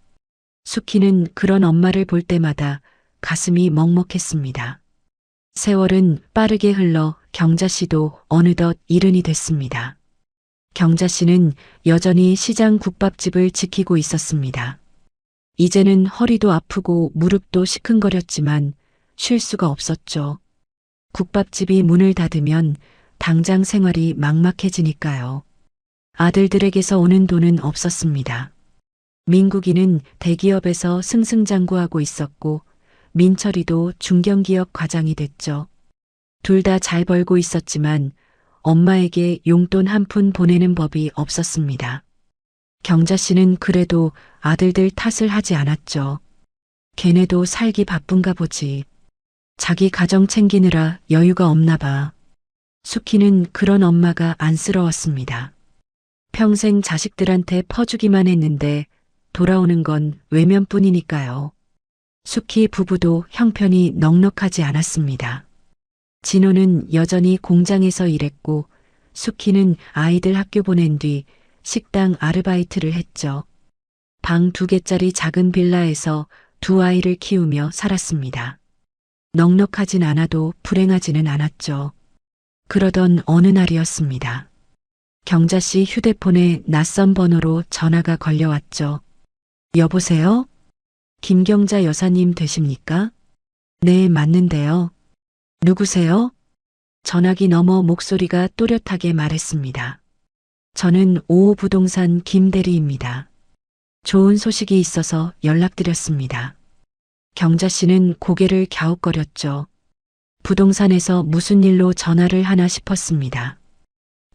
숙희는 그런 엄마를 볼 때마다 가슴이 먹먹했습니다. 세월은 빠르게 흘러 경자 씨도 어느덧 일흔이 됐습니다. 경자 씨는 여전히 시장 국밥집을 지키고 있었습니다. 이제는 허리도 아프고 무릎도 시큰거렸지만 쉴 수가 없었죠. 국밥집이 문을 닫으면 당장 생활이 막막해지니까요. 아들들에게서 오는 돈은 없었습니다. 민국이는 대기업에서 승승장구하고 있었고 민철이도 중견기업 과장이 됐죠. 둘 다 잘 벌고 있었지만 엄마에게 용돈 한 푼 보내는 법이 없었습니다. 경자 씨는 그래도 아들들 탓을 하지 않았죠. 걔네도 살기 바쁜가 보지. 자기 가정 챙기느라 여유가 없나 봐. 숙희는 그런 엄마가 안쓰러웠습니다. 평생 자식들한테 퍼주기만 했는데 돌아오는 건 외면뿐이니까요. 숙희 부부도 형편이 넉넉하지 않았습니다. 진호는 여전히 공장에서 일했고 숙희는 아이들 학교 보낸 뒤 식당 아르바이트를 했죠. 방 2개짜리 작은 빌라에서 두 아이를 키우며 살았습니다. 넉넉하진 않아도 불행하지는 않았죠. 그러던 어느 날이었습니다. 경자 씨 휴대폰에 낯선 번호로 전화가 걸려왔죠. 여보세요? 김경자 여사님 되십니까? 네, 맞는데요. 누구세요? 전화기 너머 목소리가 또렷하게 말했습니다. 저는 5호 부동산 김대리입니다. 좋은 소식이 있어서 연락드렸습니다. 경자 씨는 고개를 갸웃거렸죠. 부동산에서 무슨 일로 전화를 하나 싶었습니다.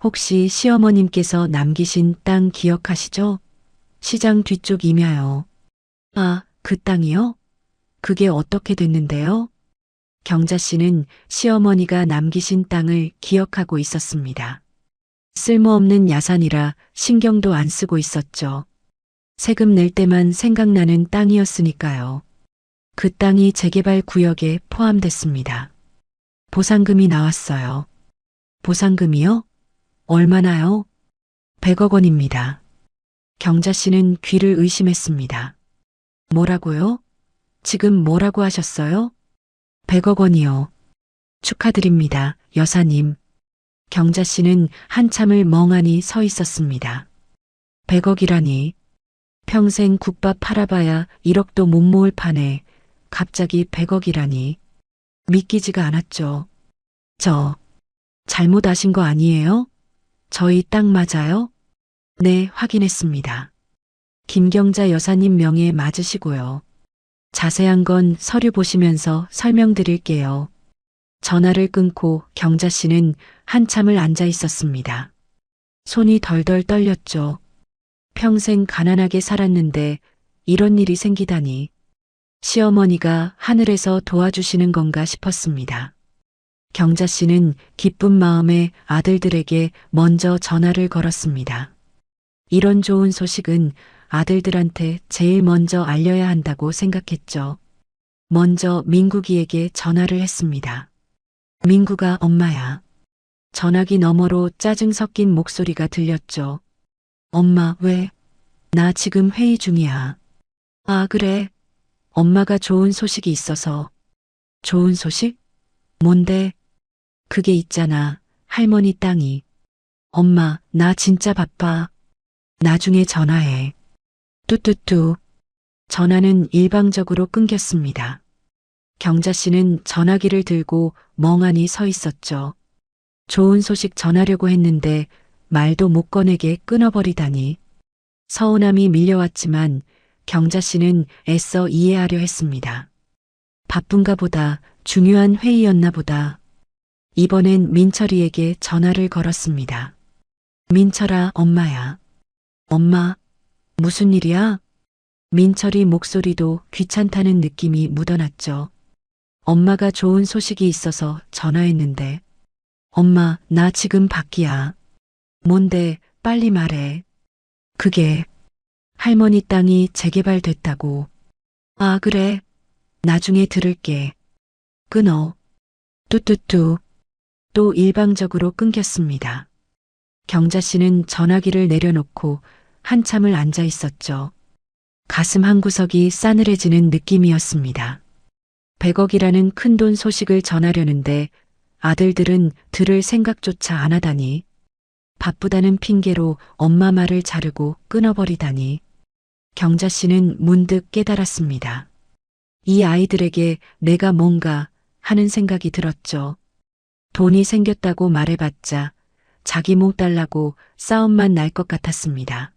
혹시 시어머님께서 남기신 땅 기억하시죠? 시장 뒤쪽 임야요. 아, 그 땅이요? 그게 어떻게 됐는데요? 경자 씨는 시어머니가 남기신 땅을 기억하고 있었습니다. 쓸모없는 야산이라 신경도 안 쓰고 있었죠. 세금 낼 때만 생각나는 땅이었으니까요. 그 땅이 재개발 구역에 포함됐습니다. 보상금이 나왔어요. 보상금이요? 얼마나요? 100억 원입니다. 경자 씨는 귀를 의심했습니다. 뭐라고요? 지금 뭐라고 하셨어요? 100억 원이요. 축하드립니다, 여사님. 경자 씨는 한참을 멍하니 서 있었습니다. 100억이라니. 평생 국밥 팔아봐야 1억도 못 모을 판에 갑자기 100억이라니. 믿기지가 않았죠. 저, 잘못 아신 거 아니에요? 저희 땅 맞아요? 네, 확인했습니다. 김경자 여사님 명예 맞으시고요. 자세한 건 서류 보시면서 설명드릴게요. 전화를 끊고 경자 씨는 한참을 앉아 있었습니다. 손이 덜덜 떨렸죠. 평생 가난하게 살았는데 이런 일이 생기다니. 시어머니가 하늘에서 도와주시는 건가 싶었습니다. 경자 씨는 기쁜 마음에 아들들에게 먼저 전화를 걸었습니다. 이런 좋은 소식은 아들들한테 제일 먼저 알려야 한다고 생각했죠. 먼저 민국이에게 전화를 했습니다. 민국아, 엄마야. 전화기 너머로 짜증 섞인 목소리가 들렸죠. 엄마, 왜? 나 지금 회의 중이야. 아, 그래. 엄마가 좋은 소식이 있어서. 좋은 소식? 뭔데? 그게 있잖아. 할머니 땅이. 엄마, 나 진짜 바빠. 나중에 전화해. 뚜뚜뚜. 전화는 일방적으로 끊겼습니다. 경자 씨는 전화기를 들고 멍하니 서 있었죠. 좋은 소식 전하려고 했는데 말도 못 꺼내게 끊어버리다니. 서운함이 밀려왔지만 경자 씨는 애써 이해하려 했습니다. 바쁜가 보다, 중요한 회의였나 보다. 이번엔 민철이에게 전화를 걸었습니다. 민철아, 엄마야. 엄마, 무슨 일이야? 민철이 목소리도 귀찮다는 느낌이 묻어났죠. 엄마가 좋은 소식이 있어서 전화했는데. 엄마, 나 지금 밖이야. 뭔데, 빨리 말해. 그게 할머니 땅이 재개발됐다고. 아, 그래. 나중에 들을게. 끊어. 뚜뚜뚜. 또 일방적으로 끊겼습니다. 경자 씨는 전화기를 내려놓고 한참을 앉아 있었죠. 가슴 한구석이 싸늘해지는 느낌이었습니다. 100억이라는 큰돈 소식을 전하려는데 아들들은 들을 생각조차 안 하다니. 바쁘다는 핑계로 엄마 말을 자르고 끊어버리다니. 경자 씨는 문득 깨달았습니다. 이 아이들에게 내가 뭔가 하는 생각이 들었죠. 돈이 생겼다고 말해봤자 자기 목 달라고 싸움만 날 것 같았습니다.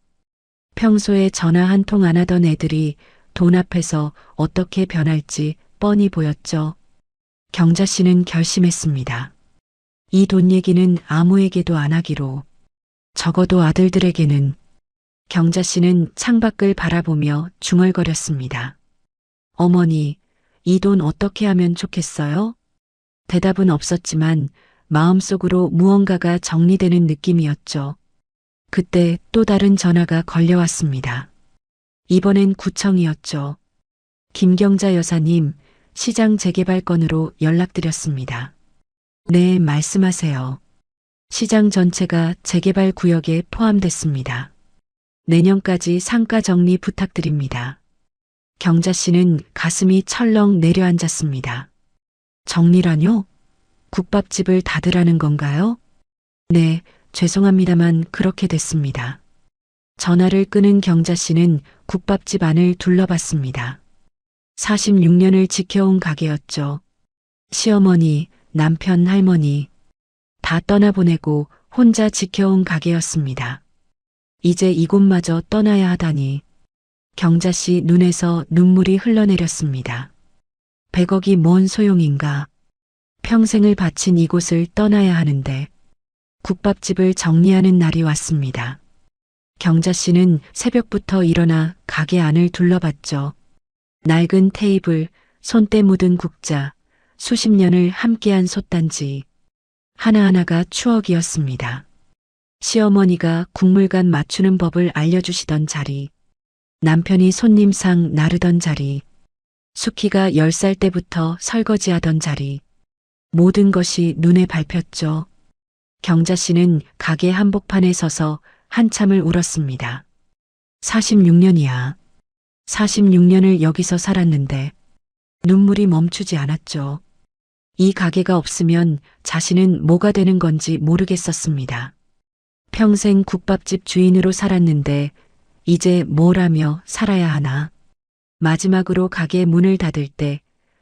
평소에 전화 한 통 안 하던 애들이 돈 앞에서 어떻게 변할지 뻔히 보였죠. 경자 씨는 결심했습니다. 이 돈 얘기는 아무에게도 안 하기로. 적어도 아들들에게는. 경자 씨는 창밖을 바라보며 중얼거렸습니다. 어머니, 이 돈 어떻게 하면 좋겠어요? 대답은 없었지만 마음속으로 무언가가 정리되는 느낌이었죠. 그때 또 다른 전화가 걸려왔습니다. 이번엔 구청이었죠. 김경자 여사님, 시장 재개발 건으로 연락드렸습니다. 네, 말씀하세요. 시장 전체가 재개발 구역에 포함됐습니다. 내년까지 상가 정리 부탁드립니다. 경자 씨는 가슴이 철렁 내려앉았습니다. 정리라뇨? 국밥집을 닫으라는 건가요? 네, 죄송합니다만 그렇게 됐습니다. 전화를 끊은 경자 씨는 국밥집 안을 둘러봤습니다. 46년을 지켜온 가게였죠. 시어머니, 남편, 할머니 다 떠나보내고 혼자 지켜온 가게였습니다. 이제 이곳마저 떠나야 하다니 경자 씨 눈에서 눈물이 흘러내렸습니다. 100억이 뭔 소용인가. 평생을 바친 이곳을 떠나야 하는데 국밥집을 정리하는 날이 왔습니다. 경자 씨는 새벽부터 일어나 가게 안을 둘러봤죠. 낡은 테이블, 손때 묻은 국자, 수십 년을 함께한 솥단지. 하나하나가 추억이었습니다. 시어머니가 국물간 맞추는 법을 알려주시던 자리, 남편이 손님상 나르던 자리, 숙희가 10살 때부터 설거지하던 자리, 모든 것이 눈에 밟혔죠. 경자 씨는 가게 한복판에 서서 한참을 울었습니다. 46년이야. 46년을 여기서 살았는데 눈물이 멈추지 않았죠. 이 가게가 없으면 자신은 뭐가 되는 건지 모르겠었습니다. 평생 국밥집 주인으로 살았는데 이제 뭘 하며 살아야 하나. 마지막으로 가게 문을 닫을 때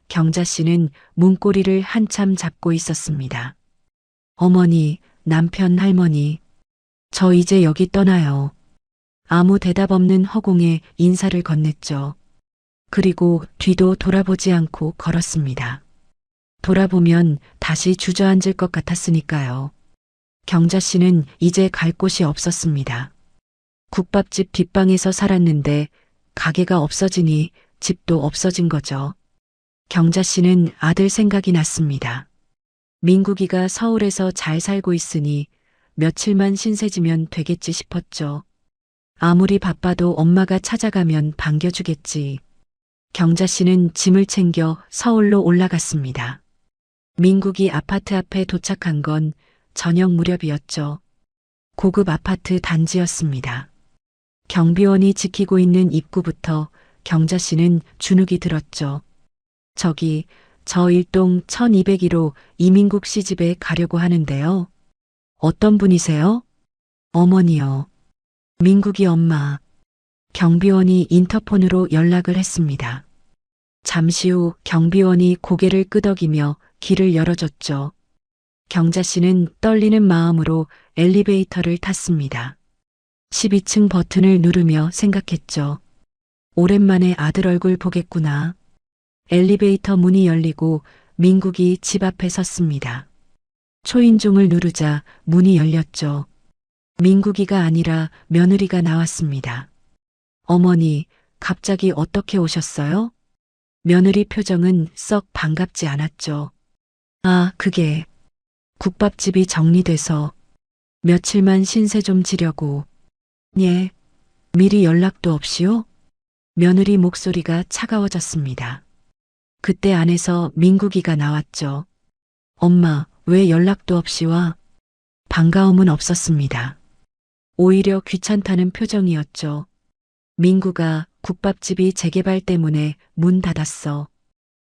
경자 씨는 문고리를 한참 잡고 있었습니다. 어머니, 남편, 할머니, 저 이제 여기 떠나요. 아무 대답 없는 허공에 인사를 건넸죠. 그리고 뒤도 돌아보지 않고 걸었습니다. 돌아보면 다시 주저앉을 것 같았으니까요. 경자 씨는 이제 갈 곳이 없었습니다. 국밥집 뒷방에서 살았는데 가게가 없어지니 집도 없어진 거죠. 경자 씨는 아들 생각이 났습니다. 민국이가 서울에서 잘 살고 있으니 며칠만 신세지면 되겠지 싶었죠. 아무리 바빠도 엄마가 찾아가면 반겨주겠지. 경자 씨는 짐을 챙겨 서울로 올라갔습니다. 민국이 아파트 앞에 도착한 건 저녁 무렵이었죠. 고급 아파트 단지였습니다. 경비원이 지키고 있는 입구부터 경자 씨는 주눅이 들었죠. 저기, 저 일동 1201호 이민국 씨 집에 가려고 하는데요. 어떤 분이세요? 어머니요. 민국이 엄마. 경비원이 인터폰으로 연락을 했습니다. 잠시 후 경비원이 고개를 끄덕이며 길을 열어줬죠. 경자 씨는 떨리는 마음으로 엘리베이터를 탔습니다. 12층 버튼을 누르며 생각했죠. 오랜만에 아들 얼굴 보겠구나. 엘리베이터 문이 열리고 민국이 집 앞에 섰습니다. 초인종을 누르자 문이 열렸죠. 민국이가 아니라 며느리가 나왔습니다. 어머니, 갑자기 어떻게 오셨어요? 며느리 표정은 썩 반갑지 않았죠. 아, 그게 국밥집이 정리돼서 며칠만 신세 좀 지려고. 예, 미리 연락도 없이요? 며느리 목소리가 차가워졌습니다. 그때 안에서 민국이가 나왔죠. 엄마, 왜 연락도 없이 와? 반가움은 없었습니다. 오히려 귀찮다는 표정이었죠. 민구가 국밥집이 재개발 때문에 문 닫았어.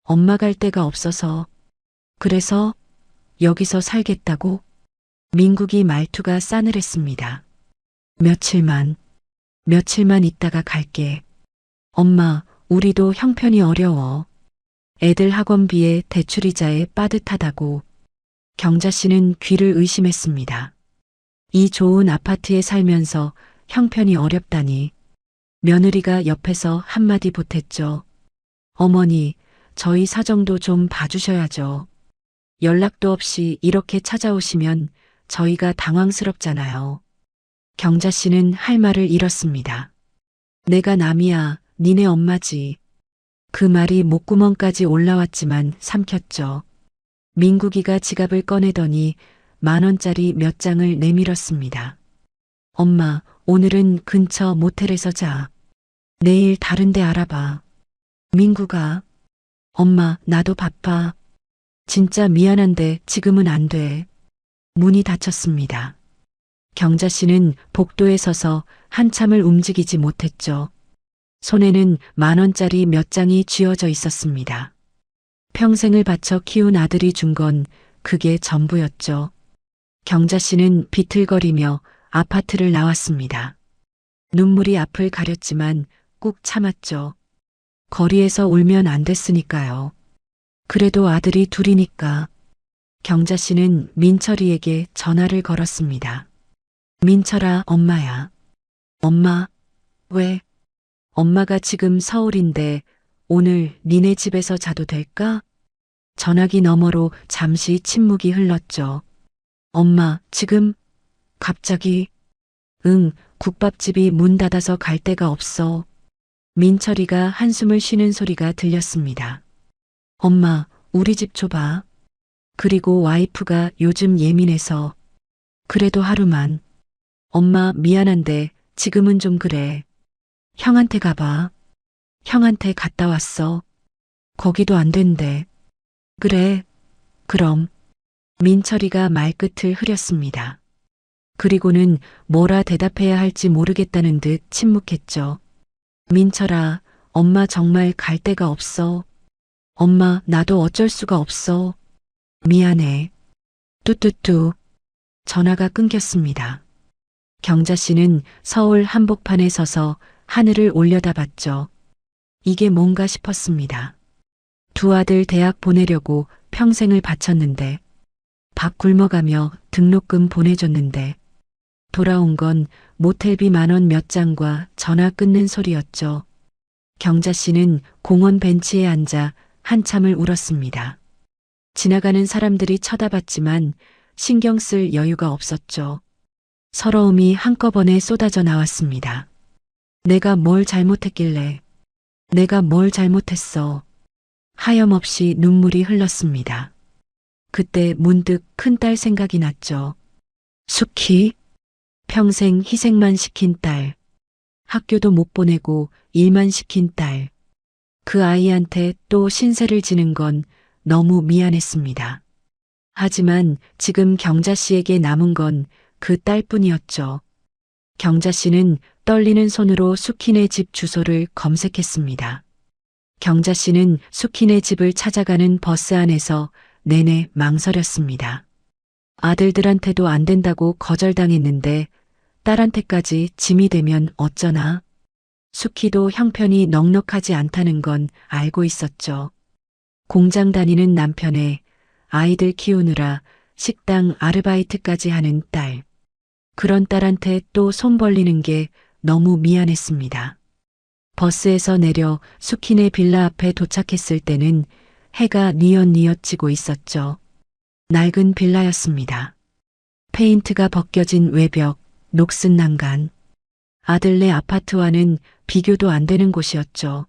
엄마 갈 데가 없어서. 그래서 여기서 살겠다고? 민국이 말투가 싸늘했습니다. 며칠만 있다가 갈게. 엄마, 우리도 형편이 어려워. 애들 학원비에 대출이자에 빠듯하다고. 경자 씨는 귀를 의심했습니다. 이 좋은 아파트에 살면서 형편이 어렵다니. 며느리가 옆에서 한마디 보탰죠. 어머니, 저희 사정도 좀 봐주셔야죠. 연락도 없이 이렇게 찾아오시면 저희가 당황스럽잖아요. 경자 씨는 할 말을 잃었습니다. 내가 남이야, 니네 엄마지. 그 말이 목구멍까지 올라왔지만 삼켰죠. 민국이가 지갑을 꺼내더니 10,000원짜리 몇 장을 내밀었습니다. 엄마, 오늘은 근처 모텔에서 자. 내일 다른 데 알아봐. 민구가, 엄마, 나도 바빠. 진짜 미안한데 지금은 안 돼. 문이 닫혔습니다. 경자 씨는 복도에 서서 한참을 움직이지 못했죠. 손에는 10,000원짜리 몇 장이 쥐어져 있었습니다. 평생을 바쳐 키운 아들이 준 건 그게 전부였죠. 경자 씨는 비틀거리며 아파트를 나왔습니다. 눈물이 앞을 가렸지만 꾹 참았죠. 거리에서 울면 안 됐으니까요. 그래도 아들이 둘이니까. 경자 씨는 민철이에게 전화를 걸었습니다. 민철아, 엄마야. 엄마, 왜? 엄마가 지금 서울인데 오늘 니네 집에서 자도 될까? 전화기 너머로 잠시 침묵이 흘렀죠. 엄마, 지금? 갑자기? 응, 국밥집이 문 닫아서 갈 데가 없어. 민철이가 한숨을 쉬는 소리가 들렸습니다. 엄마, 우리 집 줘봐. 그리고 와이프가 요즘 예민해서. 그래도 하루만. 엄마, 미안한데 지금은 좀 그래. 형한테 가봐. 형한테 갔다 왔어. 거기도 안 된대. 그래. 그럼. 민철이가 말끝을 흐렸습니다. 그리고는 뭐라 대답해야 할지 모르겠다는 듯 침묵했죠. 민철아, 엄마 정말 갈 데가 없어. 엄마, 나도 어쩔 수가 없어. 미안해. 뚜뚜뚜. 전화가 끊겼습니다. 경자 씨는 서울 한복판에 서서 하늘을 올려다봤죠. 이게 뭔가 싶었습니다. 두 아들 대학 보내려고 평생을 바쳤는데, 밥 굶어가며 등록금 보내줬는데, 돌아온 건 모텔비 10,000원 몇 장과 전화 끊는 소리였죠. 경자 씨는 공원 벤치에 앉아 한참을 울었습니다. 지나가는 사람들이 쳐다봤지만 신경 쓸 여유가 없었죠. 서러움이 한꺼번에 쏟아져 나왔습니다. 내가 뭘 잘못했길래. 내가 뭘 잘못했어. 하염없이 눈물이 흘렀습니다. 그때 문득 큰딸 생각이 났죠. 숙희. 평생 희생만 시킨 딸. 학교도 못 보내고 일만 시킨 딸. 그 아이한테 또 신세를 지는 건 너무 미안했습니다. 하지만 지금 경자 씨에게 남은 건 그 딸뿐이었죠. 경자 씨는 떨리는 손으로 숙희네 집 주소를 검색했습니다. 경자 씨는 숙희네 집을 찾아가는 버스 안에서 내내 망설였습니다. 아들들한테도 안 된다고 거절당했는데 딸한테까지 짐이 되면 어쩌나. 숙희도 형편이 넉넉하지 않다는 건 알고 있었죠. 공장 다니는 남편에 아이들 키우느라 식당 아르바이트까지 하는 딸. 그런 딸한테 또 손 벌리는 게 너무 미안했습니다. 버스에서 내려 숙희네 빌라 앞에 도착했을 때는 해가 뉘엿뉘엿 지고 있었죠. 낡은 빌라였습니다. 페인트가 벗겨진 외벽, 녹슨 난간. 아들네 아파트와는 비교도 안 되는 곳이었죠.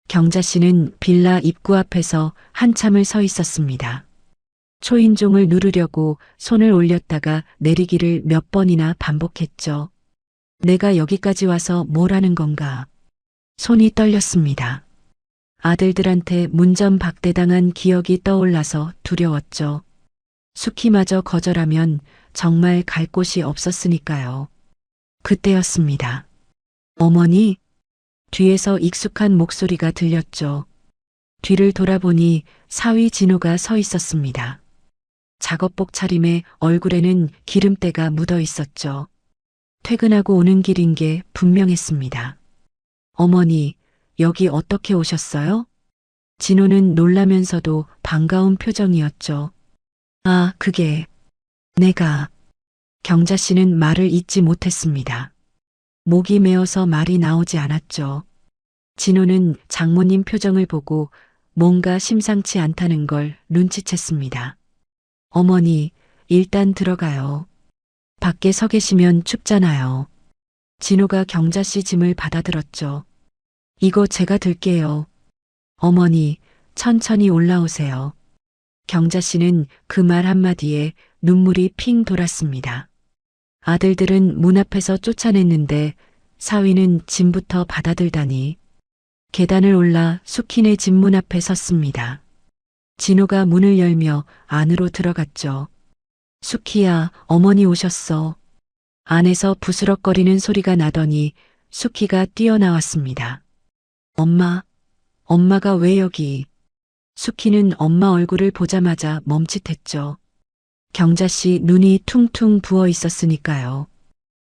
경자 씨는 빌라 입구 앞에서 한참을 서 있었습니다. 초인종을 누르려고 손을 올렸다가 내리기를 몇 번이나 반복했죠. 내가 여기까지 와서 뭘 하는 건가. 손이 떨렸습니다. 아들들한테 문전박대당한 기억이 떠올라서 두려웠죠. 숙희마저 거절하면 정말 갈 곳이 없었으니까요. 그때였습니다. 어머니? 뒤에서 익숙한 목소리가 들렸죠. 뒤를 돌아보니 사위 진호가 서 있었습니다. 작업복 차림에 얼굴에는 기름때가 묻어 있었죠. 퇴근하고 오는 길인 게 분명했습니다. 어머니, 여기 어떻게 오셨어요? 진호는 놀라면서도 반가운 표정이었죠. 아, 그게 내가. 경자 씨는 말을 잇지 못했습니다. 목이 메어서 말이 나오지 않았죠. 진호는 장모님 표정을 보고 뭔가 심상치 않다는 걸 눈치챘습니다. 어머니, 일단 들어가요. 밖에 서 계시면 춥잖아요. 진호가 경자 씨 짐을 받아들었죠. 이거 제가 들게요. 어머니, 천천히 올라오세요. 경자 씨는 그 말 한마디에 눈물이 핑 돌았습니다. 아들들은 문 앞에서 쫓아냈는데 사위는 짐부터 받아들다니. 계단을 올라 숙희네 집 문 앞에 섰습니다. 진호가 문을 열며 안으로 들어갔죠. 숙희야, 어머니 오셨어. 안에서 부스럭거리는 소리가 나더니 숙희가 뛰어나왔습니다. 엄마, 엄마가 왜 여기? 숙희는 엄마 얼굴을 보자마자 멈칫했죠. 경자 씨 눈이 퉁퉁 부어 있었으니까요.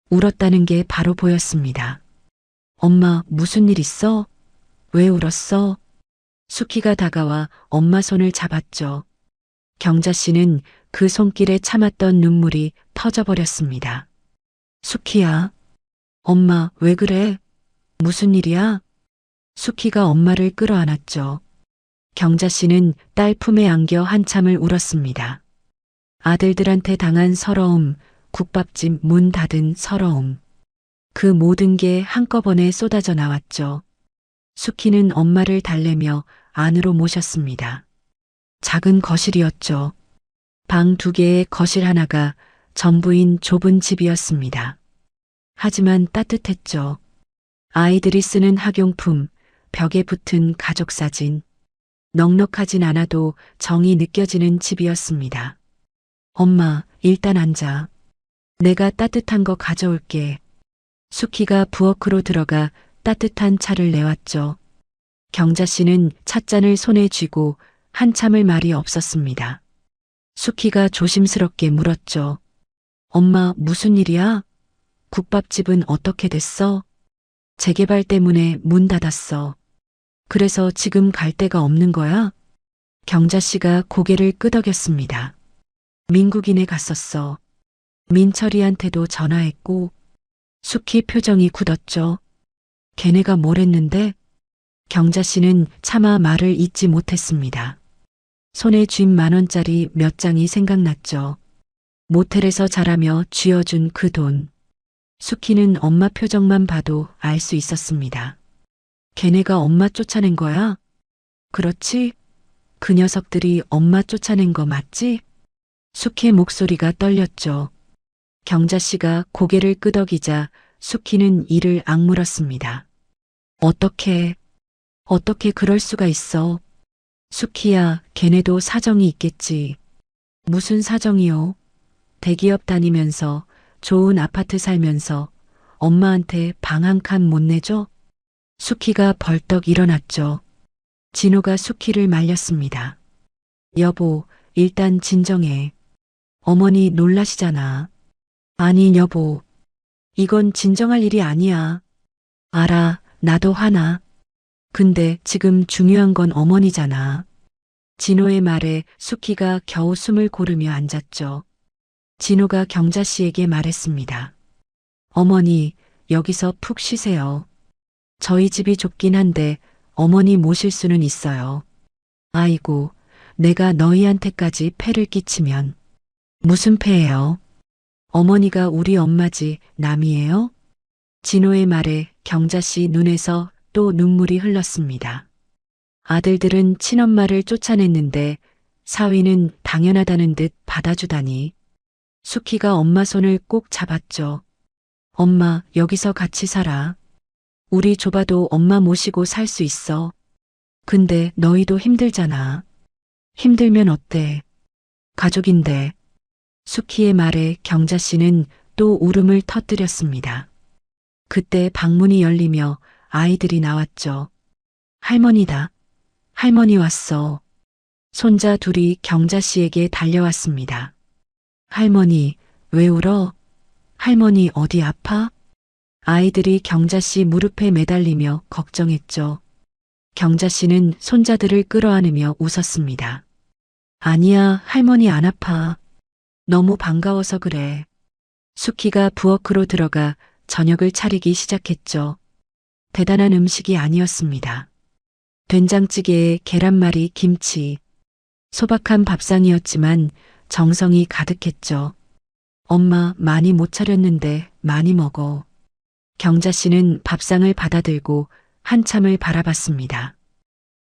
울었다는 게 바로 보였습니다. 엄마, 무슨 일 있어? 왜 울었어? 수키가 다가와 엄마 손을 잡았죠. 경자 씨는 그 손길에 참았던 눈물이 터져버렸습니다. 수키야, 엄마, 왜 그래? 무슨 일이야? 수키가 엄마를 끌어안았죠. 경자 씨는 딸 품에 안겨 한참을 울었습니다. 아들들한테 당한 서러움, 국밥집 문 닫은 서러움. 그 모든 게 한꺼번에 쏟아져 나왔죠. 수키는 엄마를 달래며 안으로 모셨습니다. 작은 거실이었죠. 방 2개에 거실 하나가 전부인 좁은 집이었습니다. 하지만 따뜻했죠. 아이들이 쓰는 학용품, 벽에 붙은 가족 사진. 넉넉하진 않아도 정이 느껴지는 집이었습니다. 엄마, 일단 앉아. 내가 따뜻한 거 가져올게. 수키가 부엌으로 들어가 따뜻한 차를 내왔죠. 경자 씨는 찻잔을 손에 쥐고 한참을 말이 없었습니다. 수키가 조심스럽게 물었죠. 엄마, 무슨 일이야? 국밥집은 어떻게 됐어? 재개발 때문에 문 닫았어. 그래서 지금 갈 데가 없는 거야? 경자 씨가 고개를 끄덕였습니다. 민국이네 갔었어. 민철이한테도 전화했고. 수키 표정이 굳었죠. 걔네가 뭘 했는데? 경자 씨는 차마 말을 잇지 못했습니다. 손에 쥔 10,000원짜리 몇 장이 생각났죠. 모텔에서 자라며 쥐어준 그 돈. 수키는 엄마 표정만 봐도 알 수 있었습니다. 걔네가 엄마 쫓아낸 거야? 그렇지? 그 녀석들이 엄마 쫓아낸 거 맞지? 수키의 목소리가 떨렸죠. 경자 씨가 고개를 끄덕이자 수키는 이를 악물었습니다. 어떻게 그럴 수가 있어? 수키야, 걔네도 사정이 있겠지. 무슨 사정이요? 대기업 다니면서 좋은 아파트 살면서 엄마한테 방 한 칸 못 내줘? 수키가 벌떡 일어났죠. 진호가 수키를 말렸습니다. 여보, 일단 진정해. 어머니 놀라시잖아. 아니, 여보. 이건 진정할 일이 아니야. 알아, 나도 화나. 근데 지금 중요한 건 어머니잖아. 진호의 말에 수키가 겨우 숨을 고르며 앉았죠. 진호가 경자 씨에게 말했습니다. 어머니, 여기서 푹 쉬세요. 저희 집이 좁긴 한데 어머니 모실 수는 있어요. 아이고, 내가 너희한테까지 폐를 끼치면. 무슨 폐예요? 어머니가 우리 엄마지 남이에요? 진호의 말에 경자 씨 눈에서 또 눈물이 흘렀습니다. 아들들은 친엄마를 쫓아냈는데 사위는 당연하다는 듯 받아주다니. 수키가 엄마 손을 꼭 잡았죠. 엄마, 여기서 같이 살아. 우리 좁아도 엄마 모시고 살 수 있어. 근데 너희도 힘들잖아. 힘들면 어때? 가족인데. 수키의 말에 경자 씨는 또 울음을 터뜨렸습니다. 그때 방문이 열리며 아이들이 나왔죠. 할머니다. 할머니 왔어. 손자 둘이 경자 씨에게 달려왔습니다. 할머니, 왜 울어? 할머니 어디 아파? 아이들이 경자 씨 무릎에 매달리며 걱정했죠. 경자 씨는 손자들을 끌어안으며 웃었습니다. 아니야, 할머니 안 아파. 너무 반가워서 그래. 수키가 부엌으로 들어가 저녁을 차리기 시작했죠. 대단한 음식이 아니었습니다. 된장찌개에 계란말이, 김치. 소박한 밥상이었지만 정성이 가득했죠. 엄마 많이 못 차렸는데 많이 먹어. 경자 씨는 밥상을 받아들고 한참을 바라봤습니다.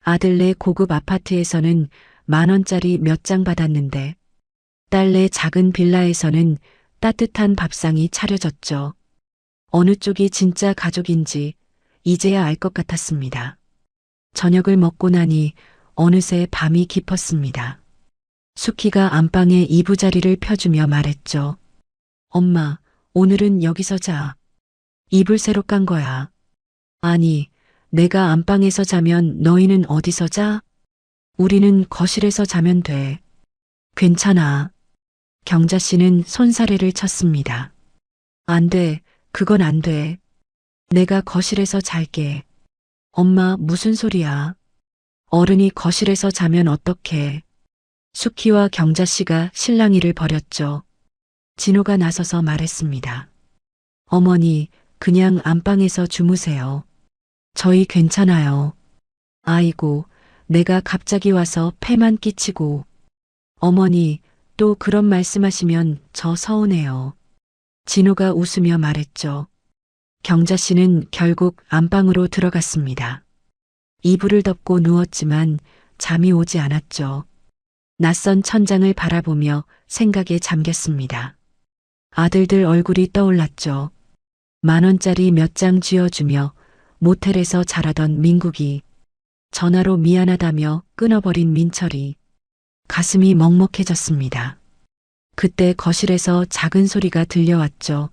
아들네 고급 아파트에서는 10,000원짜리 몇 장 받았는데 딸네 작은 빌라에서는 따뜻한 밥상이 차려졌죠. 어느 쪽이 진짜 가족인지 이제야 알 것 같았습니다. 저녁을 먹고 나니 어느새 밤이 깊었습니다. 수키가 안방에 이부자리를 펴주며 말했죠. 엄마, 오늘은 여기서 자. 이불 새로 깐 거야. 아니, 내가 안방에서 자면 너희는 어디서 자? 우리는 거실에서 자면 돼. 괜찮아. 경자 씨는 손사래를 쳤습니다. 안 돼, 그건 안 돼. 내가 거실에서 잘게. 엄마, 무슨 소리야? 어른이 거실에서 자면 어떡해? 수키와 경자 씨가 실랑이를 벌였죠. 진호가 나서서 말했습니다. 어머니, 그냥 안방에서 주무세요. 저희 괜찮아요. 아이고, 내가 갑자기 와서 폐만 끼치고. 어머니, 또 그런 말씀하시면 저 서운해요. 진호가 웃으며 말했죠. 경자 씨는 결국 안방으로 들어갔습니다. 이불을 덮고 누웠지만 잠이 오지 않았죠. 낯선 천장을 바라보며 생각에 잠겼습니다. 아들들 얼굴이 떠올랐죠. 10,000원짜리 몇 장 쥐어주며 모텔에서 자라던 민국이, 전화로 미안하다며 끊어버린 민철이. 가슴이 먹먹해졌습니다. 그때 거실에서 작은 소리가 들려왔죠.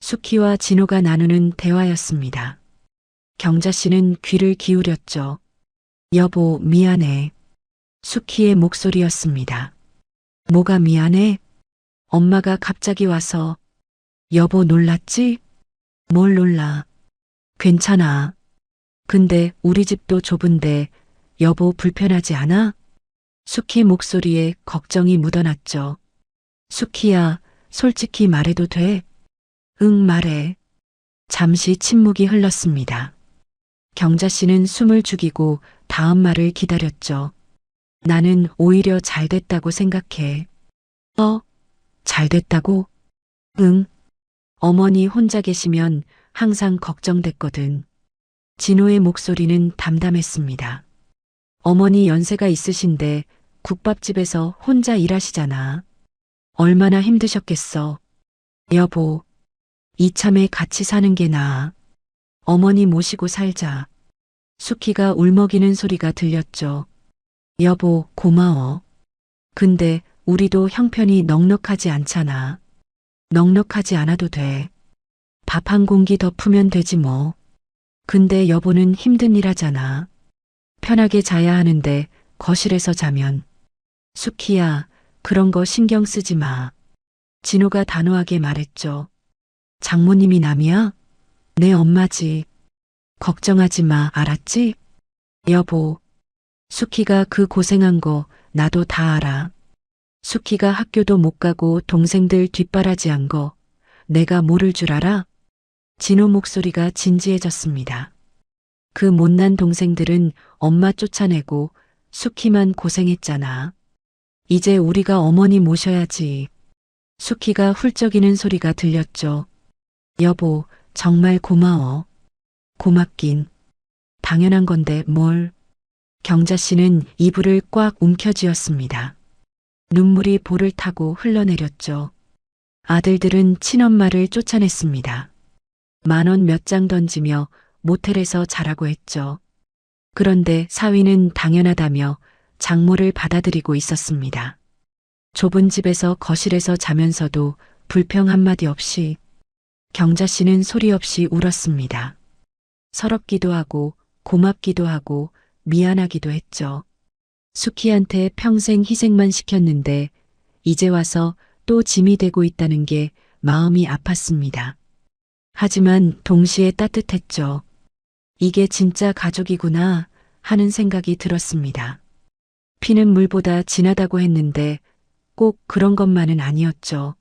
수키와 진호가 나누는 대화였습니다. 경자 씨는 귀를 기울였죠. 여보, 미안해. 수키의 목소리였습니다. 뭐가 미안해? 엄마가 갑자기 와서. 여보 놀랐지? 뭘 놀라? 괜찮아. 근데 우리 집도 좁은데 여보 불편하지 않아? 수키 목소리에 걱정이 묻어났죠. 수키야, 솔직히 말해도 돼? 응, 말해. 잠시 침묵이 흘렀습니다. 경자 씨는 숨을 죽이고 다음 말을 기다렸죠. 나는 오히려 잘 됐다고 생각해. 잘 됐다고? 응. 어머니 혼자 계시면 항상 걱정됐거든. 진호의 목소리는 담담했습니다. 어머니 연세가 있으신데 국밥집에서 혼자 일하시잖아. 얼마나 힘드셨겠어. 여보, 이참에 같이 사는 게 나아. 어머니 모시고 살자. 수키가 울먹이는 소리가 들렸죠. 여보, 고마워. 근데 우리도 형편이 넉넉하지 않잖아. 넉넉하지 않아도 돼. 밥 한 공기 더 푸면 되지 뭐. 근데 여보는 힘든 일 하잖아. 편하게 자야 하는데 거실에서 자면. 수키야, 그런 거 신경 쓰지 마. 진호가 단호하게 말했죠. 장모님이 남이야? 내 엄마지. 걱정하지 마, 알았지? 여보, 수키가 그 고생한 거 나도 다 알아. 수키가 학교도 못 가고 동생들 뒷바라지한 거 내가 모를 줄 알아? 진호 목소리가 진지해졌습니다. 그 못난 동생들은 엄마 쫓아내고 수키만 고생했잖아. 이제 우리가 어머니 모셔야지. 수키가 훌쩍이는 소리가 들렸죠. 여보, 정말 고마워. 고맙긴. 당연한 건데 뭘. 경자 씨는 이불을 꽉 움켜쥐었습니다. 눈물이 볼을 타고 흘러내렸죠. 아들들은 친엄마를 쫓아냈습니다. 10,000원 몇 장 던지며 모텔에서 자라고 했죠. 그런데 사위는 당연하다며 장모를 받아들이고 있었습니다. 좁은 집에서 거실에서 자면서도 불평 한마디 없이. 경자 씨는 소리 없이 울었습니다. 서럽기도 하고 고맙기도 하고 미안하기도 했죠. 수키한테 평생 희생만 시켰는데 이제 와서 또 짐이 되고 있다는 게 마음이 아팠습니다. 하지만 동시에 따뜻했죠. 이게 진짜 가족이구나 하는 생각이 들었습니다. 피는 물보다 진하다고 했는데 꼭 그런 것만은 아니었죠.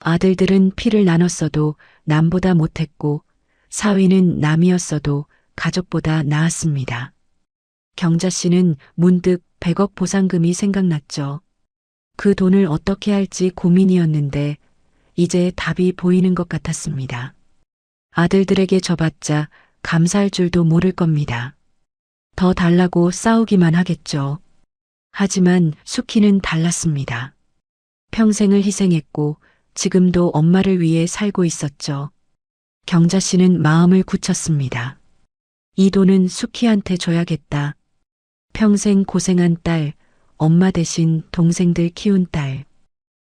아들들은 피를 나눴어도 남보다 못했고 사위는 남이었어도 가족보다 나았습니다. 경자 씨는 문득 100억 보상금이 생각났죠. 그 돈을 어떻게 할지 고민이었는데 이제 답이 보이는 것 같았습니다. 아들들에게 줘봤자 감사할 줄도 모를 겁니다. 더 달라고 싸우기만 하겠죠. 하지만 수키는 달랐습니다. 평생을 희생했고 지금도 엄마를 위해 살고 있었죠. 경자 씨는 마음을 굳혔습니다. 이 돈은 수키한테 줘야겠다. 평생 고생한 딸, 엄마 대신 동생들 키운 딸.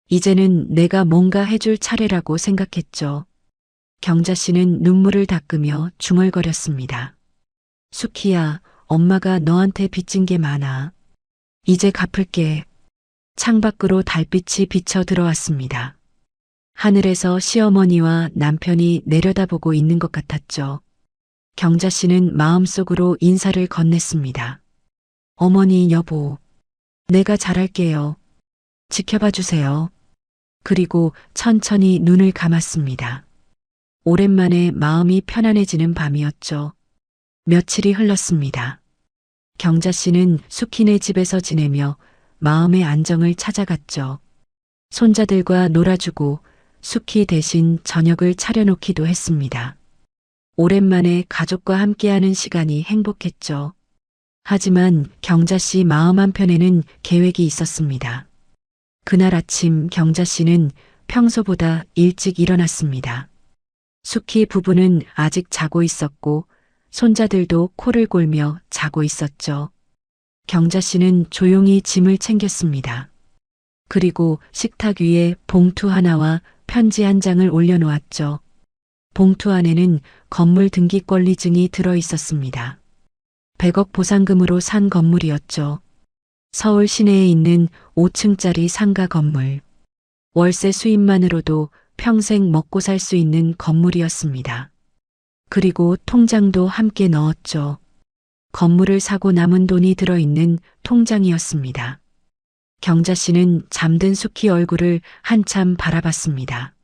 이제는 내가 뭔가 해줄 차례라고 생각했죠. 경자 씨는 눈물을 닦으며 중얼거렸습니다. 수키야, 엄마가 너한테 빚진 게 많아. 이제 갚을게. 창밖으로 달빛이 비쳐 들어왔습니다. 하늘에서 시어머니와 남편이 내려다보고 있는 것 같았죠. 경자 씨는 마음속으로 인사를 건넸습니다. 어머니, 여보, 내가 잘할게요. 지켜봐 주세요. 그리고 천천히 눈을 감았습니다. 오랜만에 마음이 편안해지는 밤이었죠. 며칠이 흘렀습니다. 경자 씨는 숙희네 집에서 지내며 마음의 안정을 찾아갔죠. 손자들과 놀아주고 숙희 대신 저녁을 차려놓기도 했습니다. 오랜만에 가족과 함께하는 시간이 행복했죠. 하지만 경자 씨 마음 한편에는 계획이 있었습니다. 그날 아침 경자 씨는 평소보다 일찍 일어났습니다. 숙희 부부는 아직 자고 있었고 손자들도 코를 골며 자고 있었죠. 경자 씨는 조용히 짐을 챙겼습니다. 그리고 식탁 위에 봉투 하나와 편지 한 장을 올려놓았죠. 봉투 안에는 건물 등기 권리증이 들어 있었습니다. 100억 보상금으로 산 건물이었죠. 서울 시내에 있는 5층짜리 상가 건물. 월세 수입만으로도 평생 먹고 살 수 있는 건물이었습니다. 그리고 통장도 함께 넣었죠. 건물을 사고 남은 돈이 들어있는 통장이었습니다. 경자 씨는 잠든 숙희 얼굴을 한참 바라봤습니다.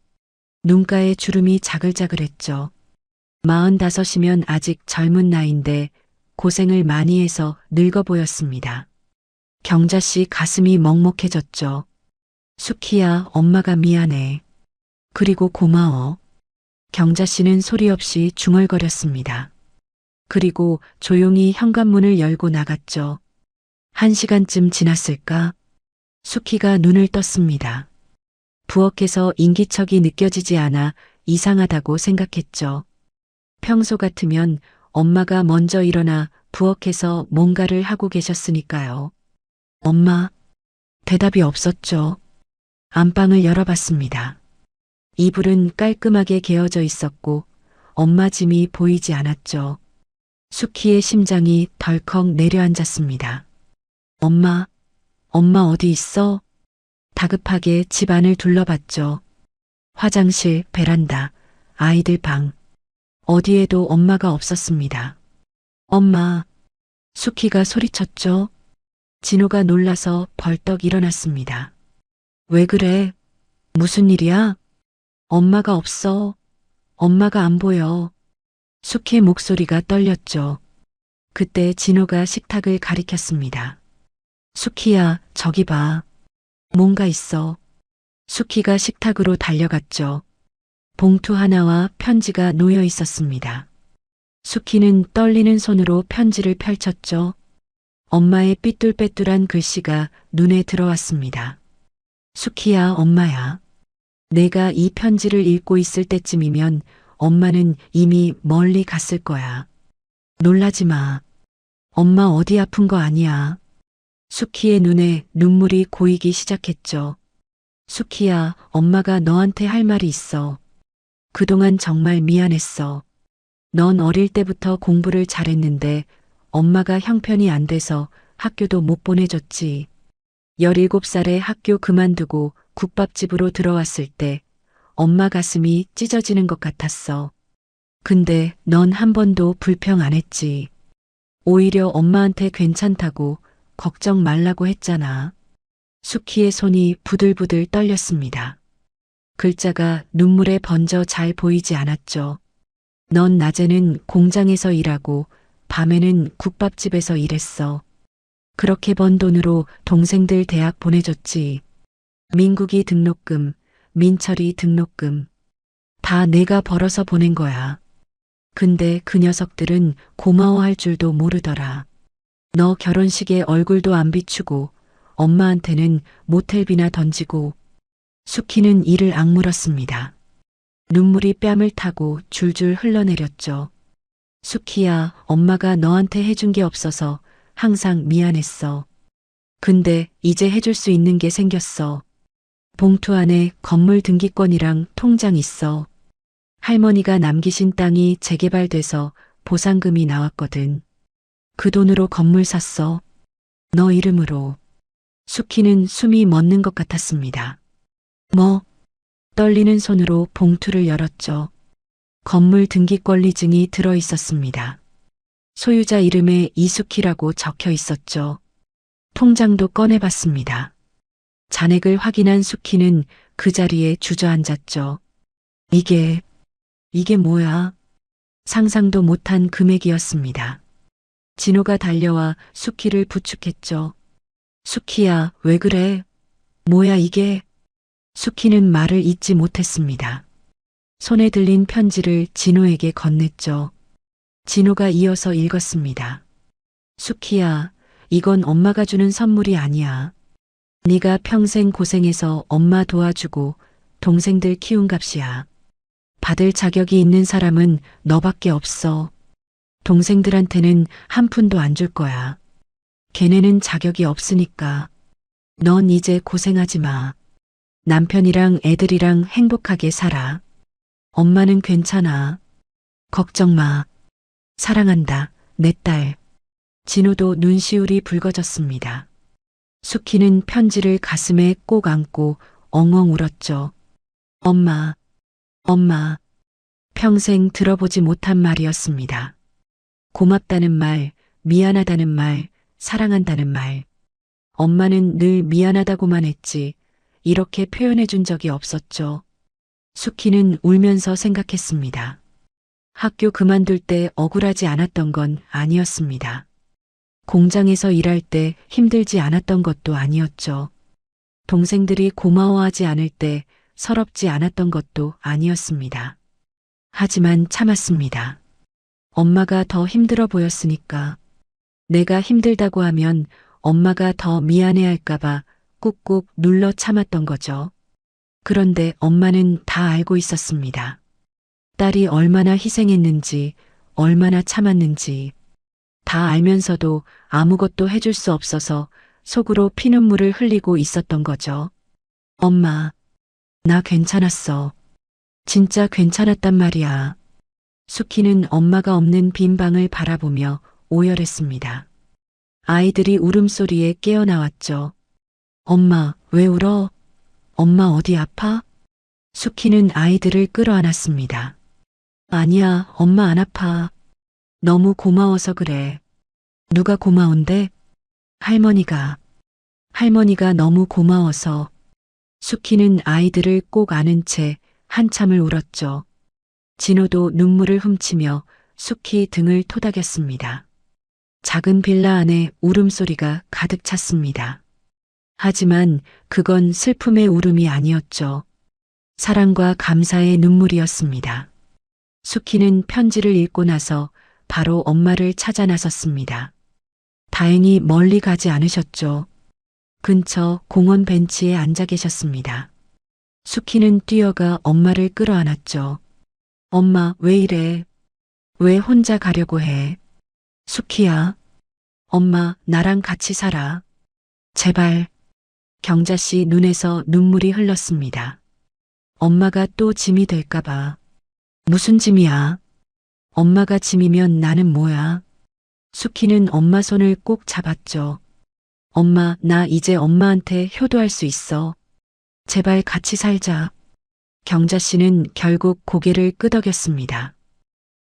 눈가에 주름이 자글자글했죠. 45이면 아직 젊은 나이인데 고생을 많이 해서 늙어 보였습니다. 경자 씨 가슴이 먹먹해졌죠. 숙희야, 엄마가 미안해. 그리고 고마워. 경자 씨는 소리 없이 중얼거렸습니다. 그리고 조용히 현관문을 열고 나갔죠. 1시간쯤 지났을까? 숙희가 눈을 떴습니다. 부엌에서 인기척이 느껴지지 않아 이상하다고 생각했죠. 평소 같으면 엄마가 먼저 일어나 부엌에서 뭔가를 하고 계셨으니까요. 엄마, 대답이 없었죠. 안방을 열어봤습니다. 이불은 깔끔하게 개어져 있었고 엄마 짐이 보이지 않았죠. 숙희의 심장이 덜컥 내려앉았습니다. 엄마 어디 있어? 다급하게 집 안을 둘러봤죠. 화장실, 베란다, 아이들 방. 어디에도 엄마가 없었습니다. 엄마, 숙희가 소리쳤죠. 진호가 놀라서 벌떡 일어났습니다. 왜 그래? 무슨 일이야? 엄마가 없어. 엄마가 안 보여. 숙희의 목소리가 떨렸죠. 그때 진호가 식탁을 가리켰습니다. 숙희야, 저기 봐. 뭔가 있어. 숙희가 식탁으로 달려갔죠. 봉투 하나와 편지가 놓여 있었습니다. 숙희는 떨리는 손으로 편지를 펼쳤죠. 엄마의 삐뚤빼뚤한 글씨가 눈에 들어왔습니다. 숙희야, 엄마야. 내가 이 편지를 읽고 있을 때쯤이면 엄마는 이미 멀리 갔을 거야. 놀라지 마. 엄마 어디 아픈 거 아니야. 숙희의 눈에 눈물이 고이기 시작했죠. 숙희야, 엄마가 너한테 할 말이 있어. 그동안 정말 미안했어. 넌 어릴 때부터 공부를 잘했는데 엄마가 형편이 안 돼서 학교도 못 보내줬지. 17살에 학교 그만두고 국밥집으로 들어왔을 때 엄마 가슴이 찢어지는 것 같았어. 근데 넌 한 번도 불평 안 했지. 오히려 엄마한테 괜찮다고 걱정 말라고 했잖아. 숙희의 손이 부들부들 떨렸습니다. 글자가 눈물에 번져 잘 보이지 않았죠. 넌 낮에는 공장에서 일하고 밤에는 국밥집에서 일했어. 그렇게 번 돈으로 동생들 대학 보내줬지. 민국이 등록금, 민철이 등록금. 다 내가 벌어서 보낸 거야. 근데 그 녀석들은 고마워할 줄도 모르더라. 너 결혼식에 얼굴도 안 비추고 엄마한테는 모텔비나 던지고. 숙희는 이를 악물었습니다. 눈물이 뺨을 타고 줄줄 흘러내렸죠. 숙희야, 엄마가 너한테 해준 게 없어서 항상 미안했어. 근데 이제 해줄 수 있는 게 생겼어. 봉투 안에 건물 등기권이랑 통장 있어. 할머니가 남기신 땅이 재개발돼서 보상금이 나왔거든. 그 돈으로 건물 샀어. 너 이름으로. 수키는 숨이 멎는 것 같았습니다. 떨리는 손으로 봉투를 열었죠. 건물 등기권리증이 들어 있었습니다. 소유자 이름에 이수키라고 적혀 있었죠. 통장도 꺼내봤습니다. 잔액을 확인한 수키는 그 자리에 주저앉았죠. 이게 뭐야? 상상도 못한 금액이었습니다. 진호가 달려와 수키를 부축했죠. 수키야, 왜 그래? 뭐야 이게? 수키는 말을 잇지 못했습니다. 손에 들린 편지를 진호에게 건넸죠. 진호가 이어서 읽었습니다. 수키야, 이건 엄마가 주는 선물이 아니야. 네가 평생 고생해서 엄마 도와주고 동생들 키운 값이야. 받을 자격이 있는 사람은 너밖에 없어. 동생들한테는 한 푼도 안 줄 거야. 걔네는 자격이 없으니까. 넌 이제 고생하지 마. 남편이랑 애들이랑 행복하게 살아. 엄마는 괜찮아. 걱정 마. 사랑한다, 내 딸. 진호도 눈시울이 붉어졌습니다. 수키는 편지를 가슴에 꼭 안고 엉엉 울었죠. 엄마. 평생 들어보지 못한 말이었습니다. 고맙다는 말, 미안하다는 말, 사랑한다는 말. 엄마는 늘 미안하다고만 했지 이렇게 표현해 준 적이 없었죠. 수키는 울면서 생각했습니다. 학교 그만둘 때 억울하지 않았던 건 아니었습니다. 공장에서 일할 때 힘들지 않았던 것도 아니었죠. 동생들이 고마워하지 않을 때 서럽지 않았던 것도 아니었습니다. 하지만 참았습니다. 엄마가 더 힘들어 보였으니까. 내가 힘들다고 하면 엄마가 더 미안해할까봐 꾹꾹 눌러 참았던 거죠. 그런데 엄마는 다 알고 있었습니다. 딸이 얼마나 희생했는지, 얼마나 참았는지. 다 알면서도 아무것도 해줄 수 없어서 속으로 피눈물을 흘리고 있었던 거죠. 엄마, 나 괜찮았어. 진짜 괜찮았단 말이야. 수키는 엄마가 없는 빈 방을 바라보며 오열했습니다. 아이들이 울음소리에 깨어나왔죠. 엄마, 왜 울어? 엄마 어디 아파? 수키는 아이들을 끌어안았습니다. 아니야, 엄마 안 아파. 너무 고마워서 그래. 누가 고마운데? 할머니가. 할머니가 너무 고마워서. 수키는 아이들을 꼭 안은 채 한참을 울었죠. 진호도 눈물을 훔치며 수키 등을 토닥였습니다. 작은 빌라 안에 울음소리가 가득 찼습니다. 하지만 그건 슬픔의 울음이 아니었죠. 사랑과 감사의 눈물이었습니다. 수키는 편지를 읽고 나서 바로 엄마를 찾아 나섰습니다. 다행히 멀리 가지 않으셨죠. 근처 공원 벤치에 앉아 계셨습니다. 수키는 뛰어가 엄마를 끌어안았죠. 엄마, 왜 이래? 왜 혼자 가려고 해? 수키야. 엄마, 나랑 같이 살아. 제발. 경자 씨 눈에서 눈물이 흘렀습니다. 엄마가 또 짐이 될까봐. 무슨 짐이야? 엄마가 짐이면 나는 뭐야? 수키는 엄마 손을 꼭 잡았죠. 엄마, 나 이제 엄마한테 효도할 수 있어. 제발 같이 살자. 경자 씨는 결국 고개를 끄덕였습니다.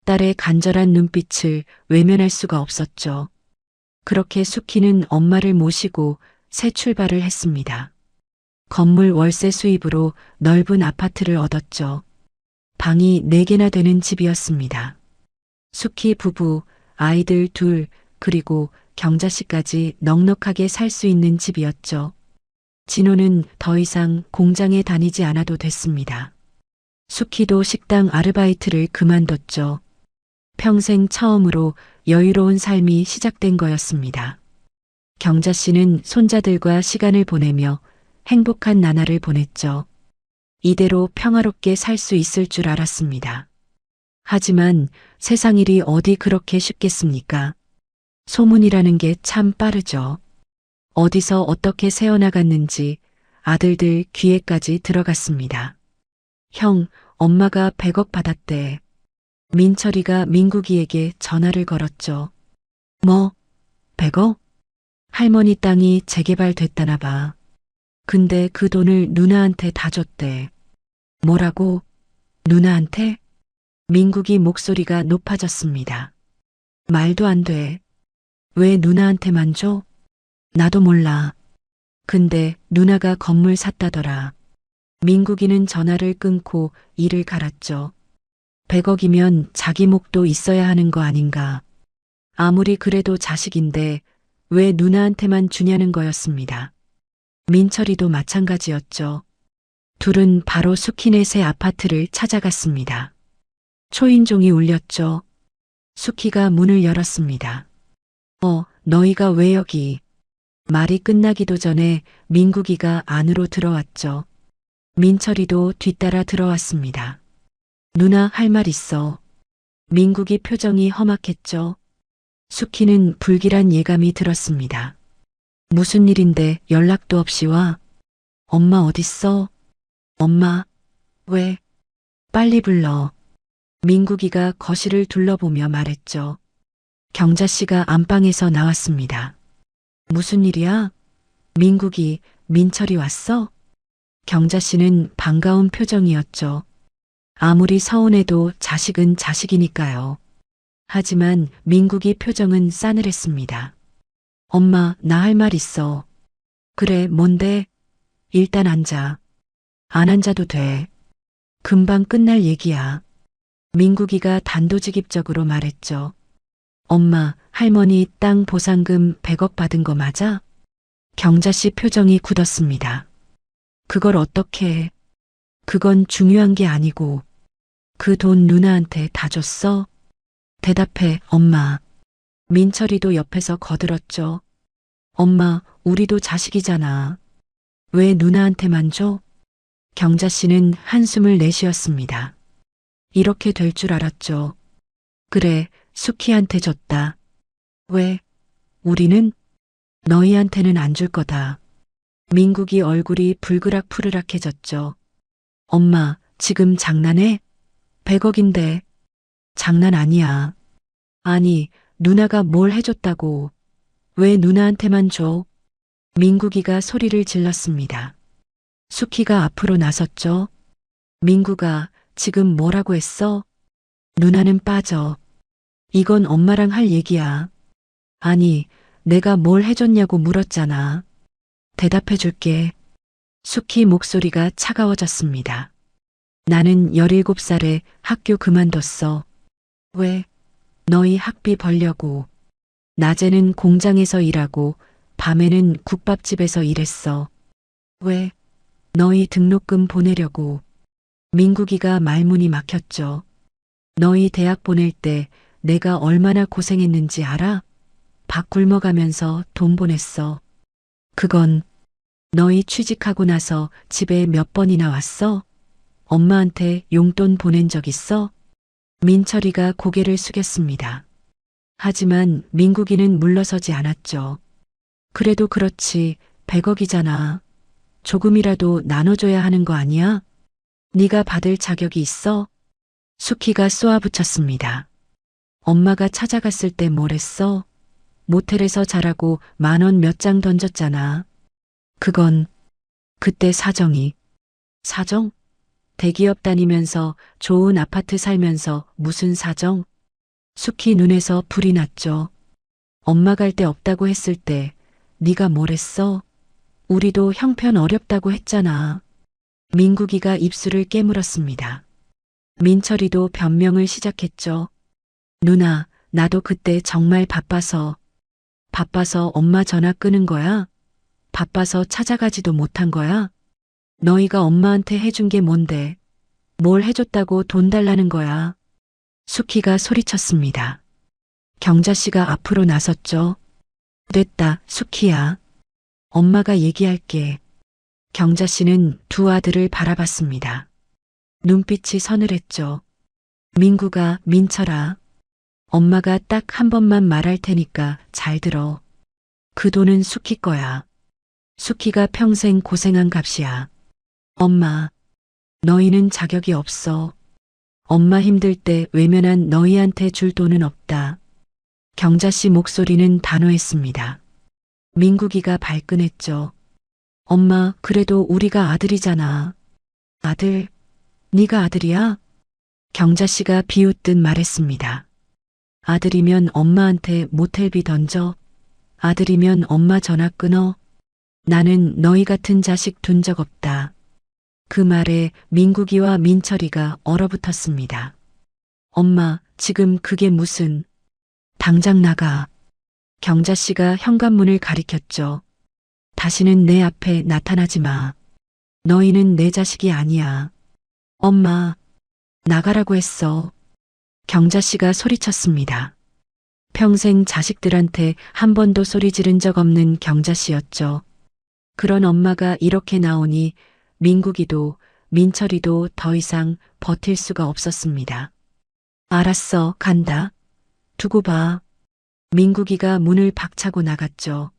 딸의 간절한 눈빛을 외면할 수가 없었죠. 그렇게 수키는 엄마를 모시고 새 출발을 했습니다. 건물 월세 수입으로 넓은 아파트를 얻었죠. 방이 4개나 되는 집이었습니다. 수키 부부, 아이들 둘, 그리고 경자 씨까지 넉넉하게 살 수 있는 집이었죠. 진호는 더 이상 공장에 다니지 않아도 됐습니다. 수키도 식당 아르바이트를 그만뒀죠. 평생 처음으로 여유로운 삶이 시작된 거였습니다. 경자 씨는 손자들과 시간을 보내며 행복한 나날을 보냈죠. 이대로 평화롭게 살 수 있을 줄 알았습니다. 하지만 세상 일이 어디 그렇게 쉽겠습니까? 소문이라는 게 참 빠르죠. 어디서 어떻게 새어나갔는지 아들들 귀에까지 들어갔습니다. 형, 엄마가 100억 받았대. 민철이가 민국이에게 전화를 걸었죠. 뭐, 100억? 할머니 땅이 재개발됐다나 봐. 근데 그 돈을 누나한테 다 줬대. 뭐라고? 누나한테? 민국이 목소리가 높아졌습니다. 말도 안 돼. 왜 누나한테만 줘? 나도 몰라. 근데 누나가 건물 샀다더라. 민국이는 전화를 끊고 이를 갈았죠. 100억이면 자기 목도 있어야 하는 거 아닌가. 아무리 그래도 자식인데 왜 누나한테만 주냐는 거였습니다. 민철이도 마찬가지였죠. 둘은 바로 수키네 새 아파트를 찾아갔습니다. 초인종이 울렸죠. 수키가 문을 열었습니다. 너희가 왜 여기? 말이 끝나기도 전에 민국이가 안으로 들어왔죠. 민철이도 뒤따라 들어왔습니다. 누나 할 말 있어. 민국이 표정이 험악했죠. 수키는 불길한 예감이 들었습니다. 무슨 일인데 연락도 없이 와? 엄마 어딨어? 엄마, 왜? 빨리 불러. 민국이가 거실을 둘러보며 말했죠. 경자 씨가 안방에서 나왔습니다. 무슨 일이야? 민국이, 민철이 왔어? 경자 씨는 반가운 표정이었죠. 아무리 서운해도 자식은 자식이니까요. 하지만 민국이 표정은 싸늘했습니다. 엄마, 나 할 말 있어. 그래, 뭔데? 일단 앉아. 안 앉아도 돼. 금방 끝날 얘기야. 민국이가 단도직입적으로 말했죠. 엄마, 할머니 땅 보상금 100억 받은 거 맞아? 경자 씨 표정이 굳었습니다. 그걸 어떻게 해? 그건 중요한 게 아니고 그 돈 누나한테 다 줬어? 대답해, 엄마. 민철이도 옆에서 거들었죠. 엄마, 우리도 자식이잖아. 왜 누나한테만 줘? 경자 씨는 한숨을 내쉬었습니다. 이렇게 될 줄 알았죠. 그래, 수키한테 줬다. 왜? 우리는? 너희한테는 안 줄 거다. 민국이 얼굴이 불그락푸르락해졌죠. 엄마, 지금 장난해? 100억인데. 장난 아니야. 아니, 누나가 뭘 해줬다고. 왜 누나한테만 줘? 민국이가 소리를 질렀습니다. 수키가 앞으로 나섰죠. 민국아, 지금 뭐라고 했어? 누나는 빠져. 이건 엄마랑 할 얘기야. 아니, 내가 뭘 해줬냐고 물었잖아. 대답해 줄게. 수키 목소리가 차가워졌습니다. 나는 17살에 학교 그만뒀어. 왜? 너희 학비 벌려고. 낮에는 공장에서 일하고 밤에는 국밥집에서 일했어. 왜? 너희 등록금 보내려고. 민국이가 말문이 막혔죠. 너희 대학 보낼 때 내가 얼마나 고생했는지 알아? 밥 굶어가면서 돈 보냈어. 그건 너희 취직하고 나서 집에 몇 번이나 왔어? 엄마한테 용돈 보낸 적 있어? 민철이가 고개를 숙였습니다. 하지만 민국이는 물러서지 않았죠. 그래도 그렇지, 100억이잖아. 조금이라도 나눠줘야 하는 거 아니야? 네가 받을 자격이 있어? 수키가 쏘아붙였습니다. 엄마가 찾아갔을 때 뭘 했어? 모텔에서 자라고 10,000원 몇 장 던졌잖아. 그건 그때 사정이. 사정? 대기업 다니면서 좋은 아파트 살면서 무슨 사정? 수키 눈에서 불이 났죠. 엄마 갈 데 없다고 했을 때 네가 뭘 했어? 우리도 형편 어렵다고 했잖아. 민국이가 입술을 깨물었습니다. 민철이도 변명을 시작했죠. 누나, 나도 그때 정말 바빠서 엄마 전화 끄는 거야? 바빠서 찾아가지도 못한 거야? 너희가 엄마한테 해준 게 뭔데? 뭘 해줬다고 돈 달라는 거야? 수키가 소리쳤습니다. 경자 씨가 앞으로 나섰죠. 됐다, 수키야. 엄마가 얘기할게. 경자 씨는 두 아들을 바라봤습니다. 눈빛이 서늘했죠. 민구가, 민철아. 엄마가 딱 한 번만 말할 테니까 잘 들어. 그 돈은 수키 거야. 수키가 평생 고생한 값이야. 엄마, 너희는 자격이 없어. 엄마 힘들 때 외면한 너희한테 줄 돈은 없다. 경자 씨 목소리는 단호했습니다. 민국이가 발끈했죠. 엄마, 그래도 우리가 아들이잖아. 아들? 네가 아들이야? 경자 씨가 비웃듯 말했습니다. 아들이면 엄마한테 모텔비 던져. 아들이면 엄마 전화 끊어. 나는 너희 같은 자식 둔 적 없다. 그 말에 민국이와 민철이가 얼어붙었습니다. 엄마, 지금 그게 무슨... 당장 나가. 경자 씨가 현관문을 가리켰죠. 다시는 내 앞에 나타나지 마. 너희는 내 자식이 아니야. 엄마, 나가라고 했어. 경자 씨가 소리쳤습니다. 평생 자식들한테 한 번도 소리 지른 적 없는 경자 씨였죠. 그런 엄마가 이렇게 나오니 민국이도 민철이도 더 이상 버틸 수가 없었습니다. 알았어, 간다. 두고 봐. 민국이가 문을 박차고 나갔죠.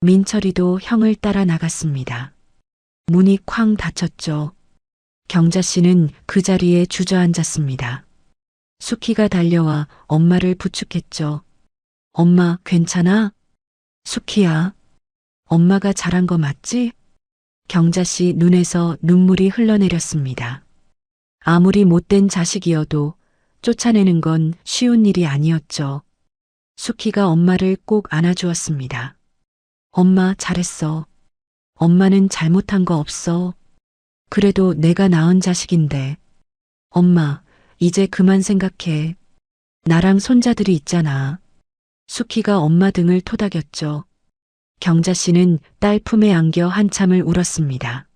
민철이도 형을 따라 나갔습니다. 문이 쾅 닫혔죠. 경자 씨는 그 자리에 주저앉았습니다. 수키가 달려와 엄마를 부축했죠. 엄마, 괜찮아? 수키야. 엄마가 잘한 거 맞지? 경자 씨 눈에서 눈물이 흘러내렸습니다. 아무리 못된 자식이어도 쫓아내는 건 쉬운 일이 아니었죠. 수키가 엄마를 꼭 안아주었습니다. 엄마, 잘했어. 엄마는 잘못한 거 없어. 그래도 내가 낳은 자식인데. 엄마, 이제 그만 생각해. 나랑 손자들이 있잖아. 수키가 엄마 등을 토닥였죠. 경자 씨는 딸 품에 안겨 한참을 울었습니다.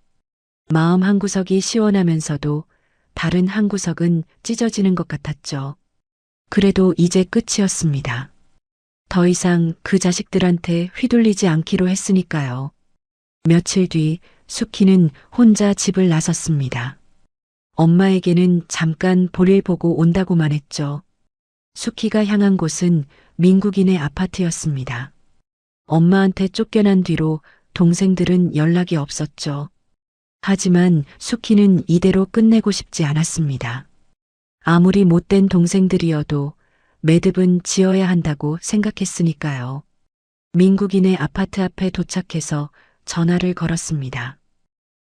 마음 한구석이 시원하면서도 다른 한구석은 찢어지는 것 같았죠. 그래도 이제 끝이었습니다. 더 이상 그 자식들한테 휘둘리지 않기로 했으니까요. 며칠 뒤 수키는 혼자 집을 나섰습니다. 엄마에게는 잠깐 볼일 보고 온다고만 했죠. 수키가 향한 곳은 민국이네 아파트였습니다. 엄마한테 쫓겨난 뒤로 동생들은 연락이 없었죠. 하지만 수키는 이대로 끝내고 싶지 않았습니다. 아무리 못된 동생들이어도 매듭은 지어야 한다고 생각했으니까요. 민국이네 아파트 앞에 도착해서 전화를 걸었습니다.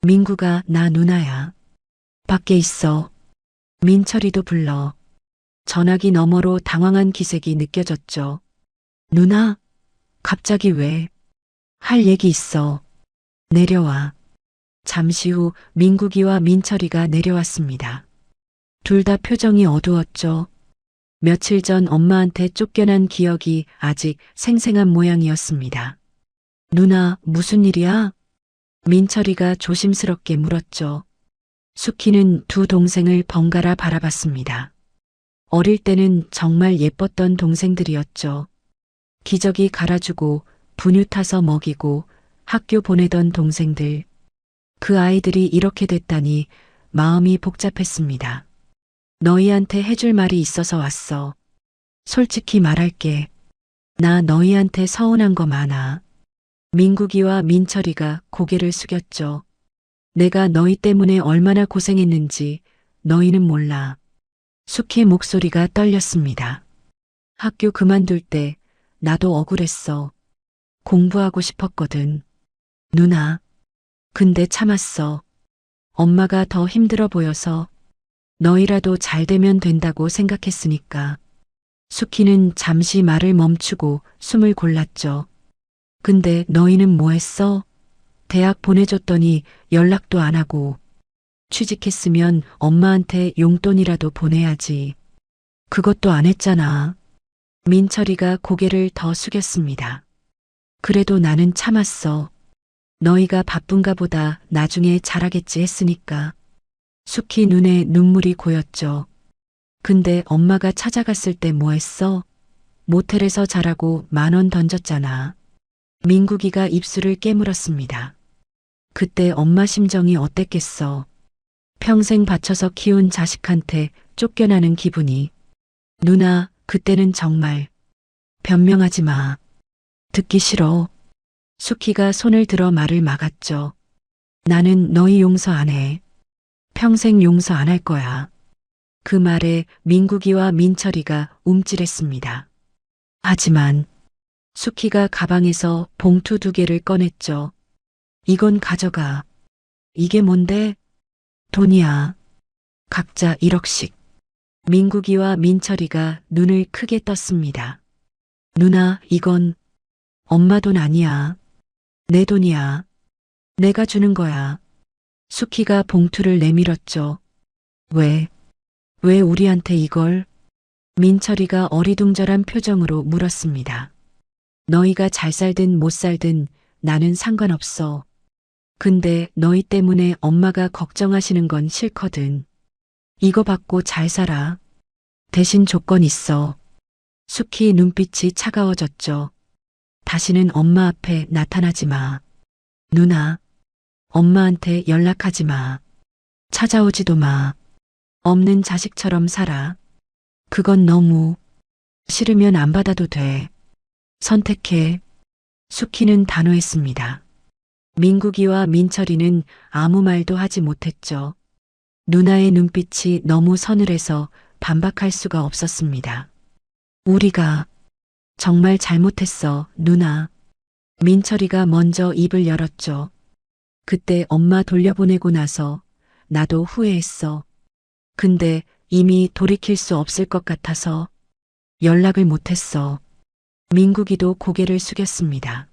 민국아, 나 누나야. 밖에 있어. 민철이도 불러. 전화기 너머로 당황한 기색이 느껴졌죠. 누나? 갑자기 왜? 할 얘기 있어. 내려와. 잠시 후 민국이와 민철이가 내려왔습니다. 둘 다 표정이 어두웠죠. 며칠 전 엄마한테 쫓겨난 기억이 아직 생생한 모양이었습니다. 누나, 무슨 일이야? 민철이가 조심스럽게 물었죠. 수키는 두 동생을 번갈아 바라봤습니다. 어릴 때는 정말 예뻤던 동생들이었죠. 기저귀 갈아주고 분유 타서 먹이고 학교 보내던 동생들. 그 아이들이 이렇게 됐다니 마음이 복잡했습니다. 너희한테 해줄 말이 있어서 왔어. 솔직히 말할게. 나 너희한테 서운한 거 많아. 민국이와 민철이가 고개를 숙였죠. 내가 너희 때문에 얼마나 고생했는지 너희는 몰라. 수키의 목소리가 떨렸습니다. 학교 그만둘 때 나도 억울했어. 공부하고 싶었거든. 누나. 근데 참았어. 엄마가 더 힘들어 보여서 너희라도 잘 되면 된다고 생각했으니까. 수키는 잠시 말을 멈추고 숨을 골랐죠. 근데 너희는 뭐 했어? 대학 보내줬더니 연락도 안 하고. 취직했으면 엄마한테 용돈이라도 보내야지. 그것도 안 했잖아. 민철이가 고개를 더 숙였습니다. 그래도 나는 참았어. 너희가 바쁜가 보다 나중에 잘하겠지 했으니까. 수키 눈에 눈물이 고였죠. 근데 엄마가 찾아갔을 때 뭐 했어? 모텔에서 자라고 10,000원 던졌잖아. 민국이가 입술을 깨물었습니다. 그때 엄마 심정이 어땠겠어. 평생 바쳐서 키운 자식한테 쫓겨나는 기분이. 누나, 그때는 정말. 변명하지 마. 듣기 싫어. 수키가 손을 들어 말을 막았죠. 나는 너희 용서 안 해. 평생 용서 안 할 거야. 그 말에 민국이와 민철이가 움찔했습니다. 하지만 수키가 가방에서 봉투 2개를 꺼냈죠. 이건 가져가. 이게 뭔데? 돈이야. 각자 1억씩. 민국이와 민철이가 눈을 크게 떴습니다. 누나, 이건 엄마 돈 아니야. 내 돈이야. 내가 주는 거야. 수키가 봉투를 내밀었죠. 왜 우리한테 이걸? 민철이가 어리둥절한 표정으로 물었습니다. 너희가 잘 살든 못 살든 나는 상관없어. 근데 너희 때문에 엄마가 걱정하시는 건 싫거든. 이거 받고 잘 살아. 대신 조건 있어. 수키 눈빛이 차가워졌죠. 다시는 엄마 앞에 나타나지 마. 누나, 엄마한테 연락하지 마. 찾아오지도 마. 없는 자식처럼 살아. 그건 너무 싫으면 안 받아도 돼. 선택해. 수키는 단호했습니다. 민국이와 민철이는 아무 말도 하지 못했죠. 누나의 눈빛이 너무 서늘해서 반박할 수가 없었습니다. 우리가 정말 잘못했어, 누나. 민철이가 먼저 입을 열었죠. 그때 엄마 돌려보내고 나서 나도 후회했어. 근데 이미 돌이킬 수 없을 것 같아서 연락을 못했어. 민국이도 고개를 숙였습니다.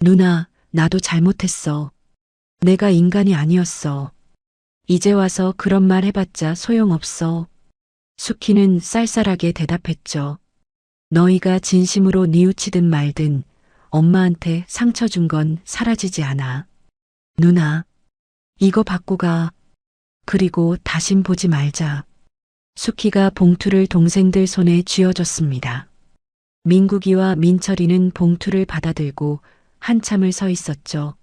누나, 나도 잘못했어. 내가 인간이 아니었어. 이제 와서 그런 말 해봤자 소용없어. 수키는 쌀쌀하게 대답했죠. 너희가 진심으로 뉘우치든 말든 엄마한테 상처 준 건 사라지지 않아. 누나, 이거 받고 가. 그리고 다신 보지 말자. 수키가 봉투를 동생들 손에 쥐어줬습니다. 민국이와 민철이는 봉투를 받아들고 한참을 서 있었죠.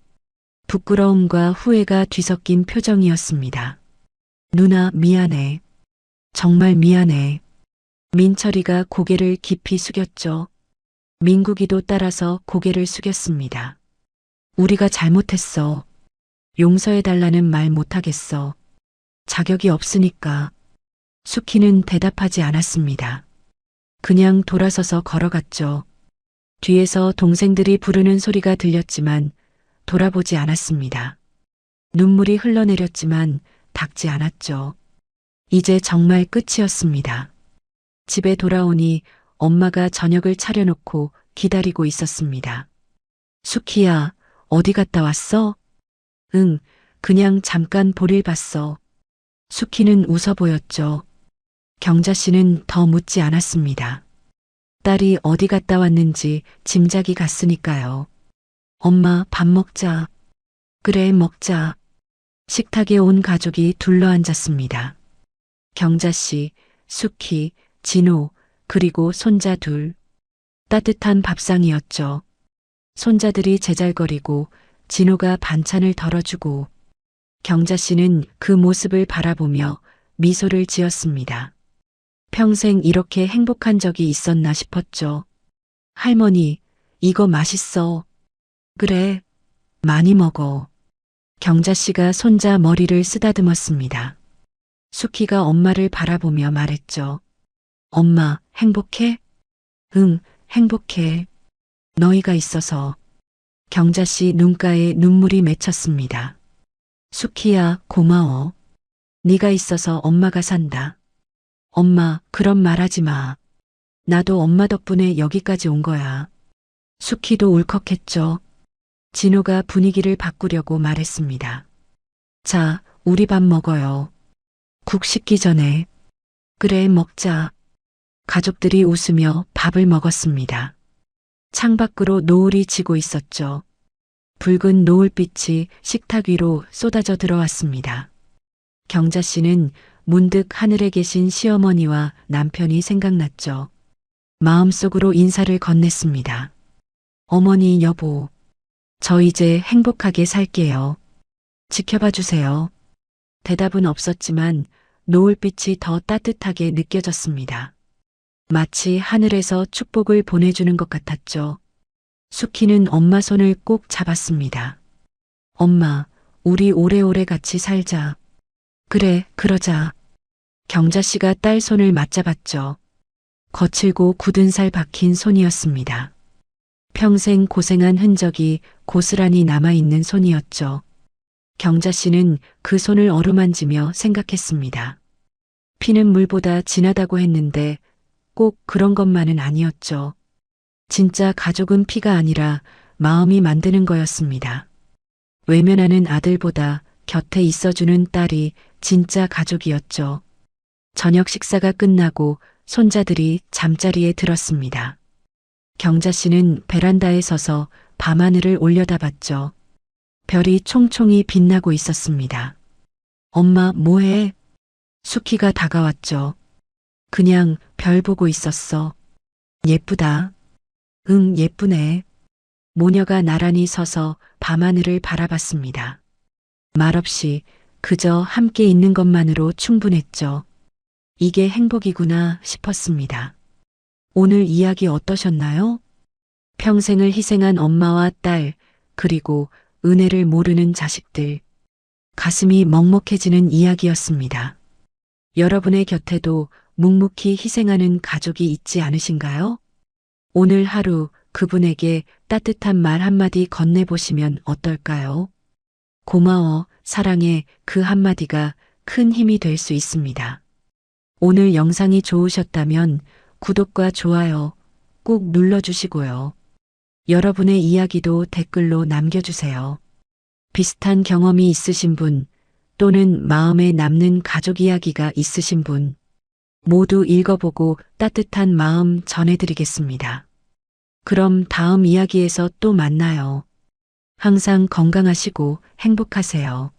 부끄러움과 후회가 뒤섞인 표정이었습니다. 누나, 미안해. 정말 미안해. 민철이가 고개를 깊이 숙였죠. 민국이도 따라서 고개를 숙였습니다. 우리가 잘못했어. 용서해달라는 말 못하겠어. 자격이 없으니까. 수키는 대답하지 않았습니다. 그냥 돌아서서 걸어갔죠. 뒤에서 동생들이 부르는 소리가 들렸지만 돌아보지 않았습니다. 눈물이 흘러내렸지만 닦지 않았죠. 이제 정말 끝이었습니다. 집에 돌아오니 엄마가 저녁을 차려놓고 기다리고 있었습니다. 수키야, 어디 갔다 왔어? 응, 그냥 잠깐 볼일 봤어. 수키는 웃어 보였죠. 경자 씨는 더 묻지 않았습니다. 딸이 어디 갔다 왔는지 짐작이 갔으니까요. 엄마, 밥 먹자. 그래, 먹자. 식탁에 온 가족이 둘러앉았습니다. 경자 씨, 수키, 진호, 그리고 손자 둘. 따뜻한 밥상이었죠. 손자들이 제잘거리고 진호가 반찬을 덜어주고 경자 씨는 그 모습을 바라보며 미소를 지었습니다. 평생 이렇게 행복한 적이 있었나 싶었죠. 할머니, 이거 맛있어. 그래, 많이 먹어. 경자 씨가 손자 머리를 쓰다듬었습니다. 수키가 엄마를 바라보며 말했죠. 엄마, 행복해? 응, 행복해. 너희가 있어서. 경자 씨 눈가에 눈물이 맺혔습니다. 수키야, 고마워. 네가 있어서 엄마가 산다. 엄마, 그런 말 하지 마. 나도 엄마 덕분에 여기까지 온 거야. 수키도 울컥했죠. 진호가 분위기를 바꾸려고 말했습니다. 자, 우리 밥 먹어요. 국 식기 전에. 그래, 먹자. 가족들이 웃으며 밥을 먹었습니다. 창밖으로 노을이 지고 있었죠. 붉은 노을빛이 식탁 위로 쏟아져 들어왔습니다. 경자 씨는 문득 하늘에 계신 시어머니와 남편이 생각났죠. 마음속으로 인사를 건넸습니다. 어머니, 여보. 저 이제 행복하게 살게요. 지켜봐 주세요. 대답은 없었지만 노을빛이 더 따뜻하게 느껴졌습니다. 마치 하늘에서 축복을 보내주는 것 같았죠. 수키는 엄마 손을 꼭 잡았습니다. 엄마, 우리 오래오래 같이 살자. 그래, 그러자. 경자 씨가 딸 손을 맞잡았죠. 거칠고 굳은 살 박힌 손이었습니다. 평생 고생한 흔적이 고스란히 남아있는 손이었죠. 경자 씨는 그 손을 어루만지며 생각했습니다. 피는 물보다 진하다고 했는데 꼭 그런 것만은 아니었죠. 진짜 가족은 피가 아니라 마음이 만드는 거였습니다. 외면하는 아들보다 곁에 있어주는 딸이 진짜 가족이었죠. 저녁 식사가 끝나고 손자들이 잠자리에 들었습니다. 경자 씨는 베란다에 서서 밤하늘을 올려다봤죠. 별이 총총히 빛나고 있었습니다. 엄마, 뭐해? 수키가 다가왔죠. 그냥 별 보고 있었어. 예쁘다. 응, 예쁘네. 모녀가 나란히 서서 밤하늘을 바라봤습니다. 말없이 그저 함께 있는 것만으로 충분했죠. 이게 행복이구나 싶었습니다. 오늘 이야기 어떠셨나요? 평생을 희생한 엄마와 딸, 그리고 은혜를 모르는 자식들. 가슴이 먹먹해지는 이야기였습니다. 여러분의 곁에도 묵묵히 희생하는 가족이 있지 않으신가요? 오늘 하루 그분에게 따뜻한 말 한마디 건네보시면 어떨까요? 고마워, 사랑해, 그 한마디가 큰 힘이 될 수 있습니다. 오늘 영상이 좋으셨다면 구독과 좋아요 꼭 눌러주시고요. 여러분의 이야기도 댓글로 남겨주세요. 비슷한 경험이 있으신 분 또는 마음에 남는 가족 이야기가 있으신 분 모두 읽어보고 따뜻한 마음 전해드리겠습니다. 그럼 다음 이야기에서 또 만나요. 항상 건강하시고 행복하세요.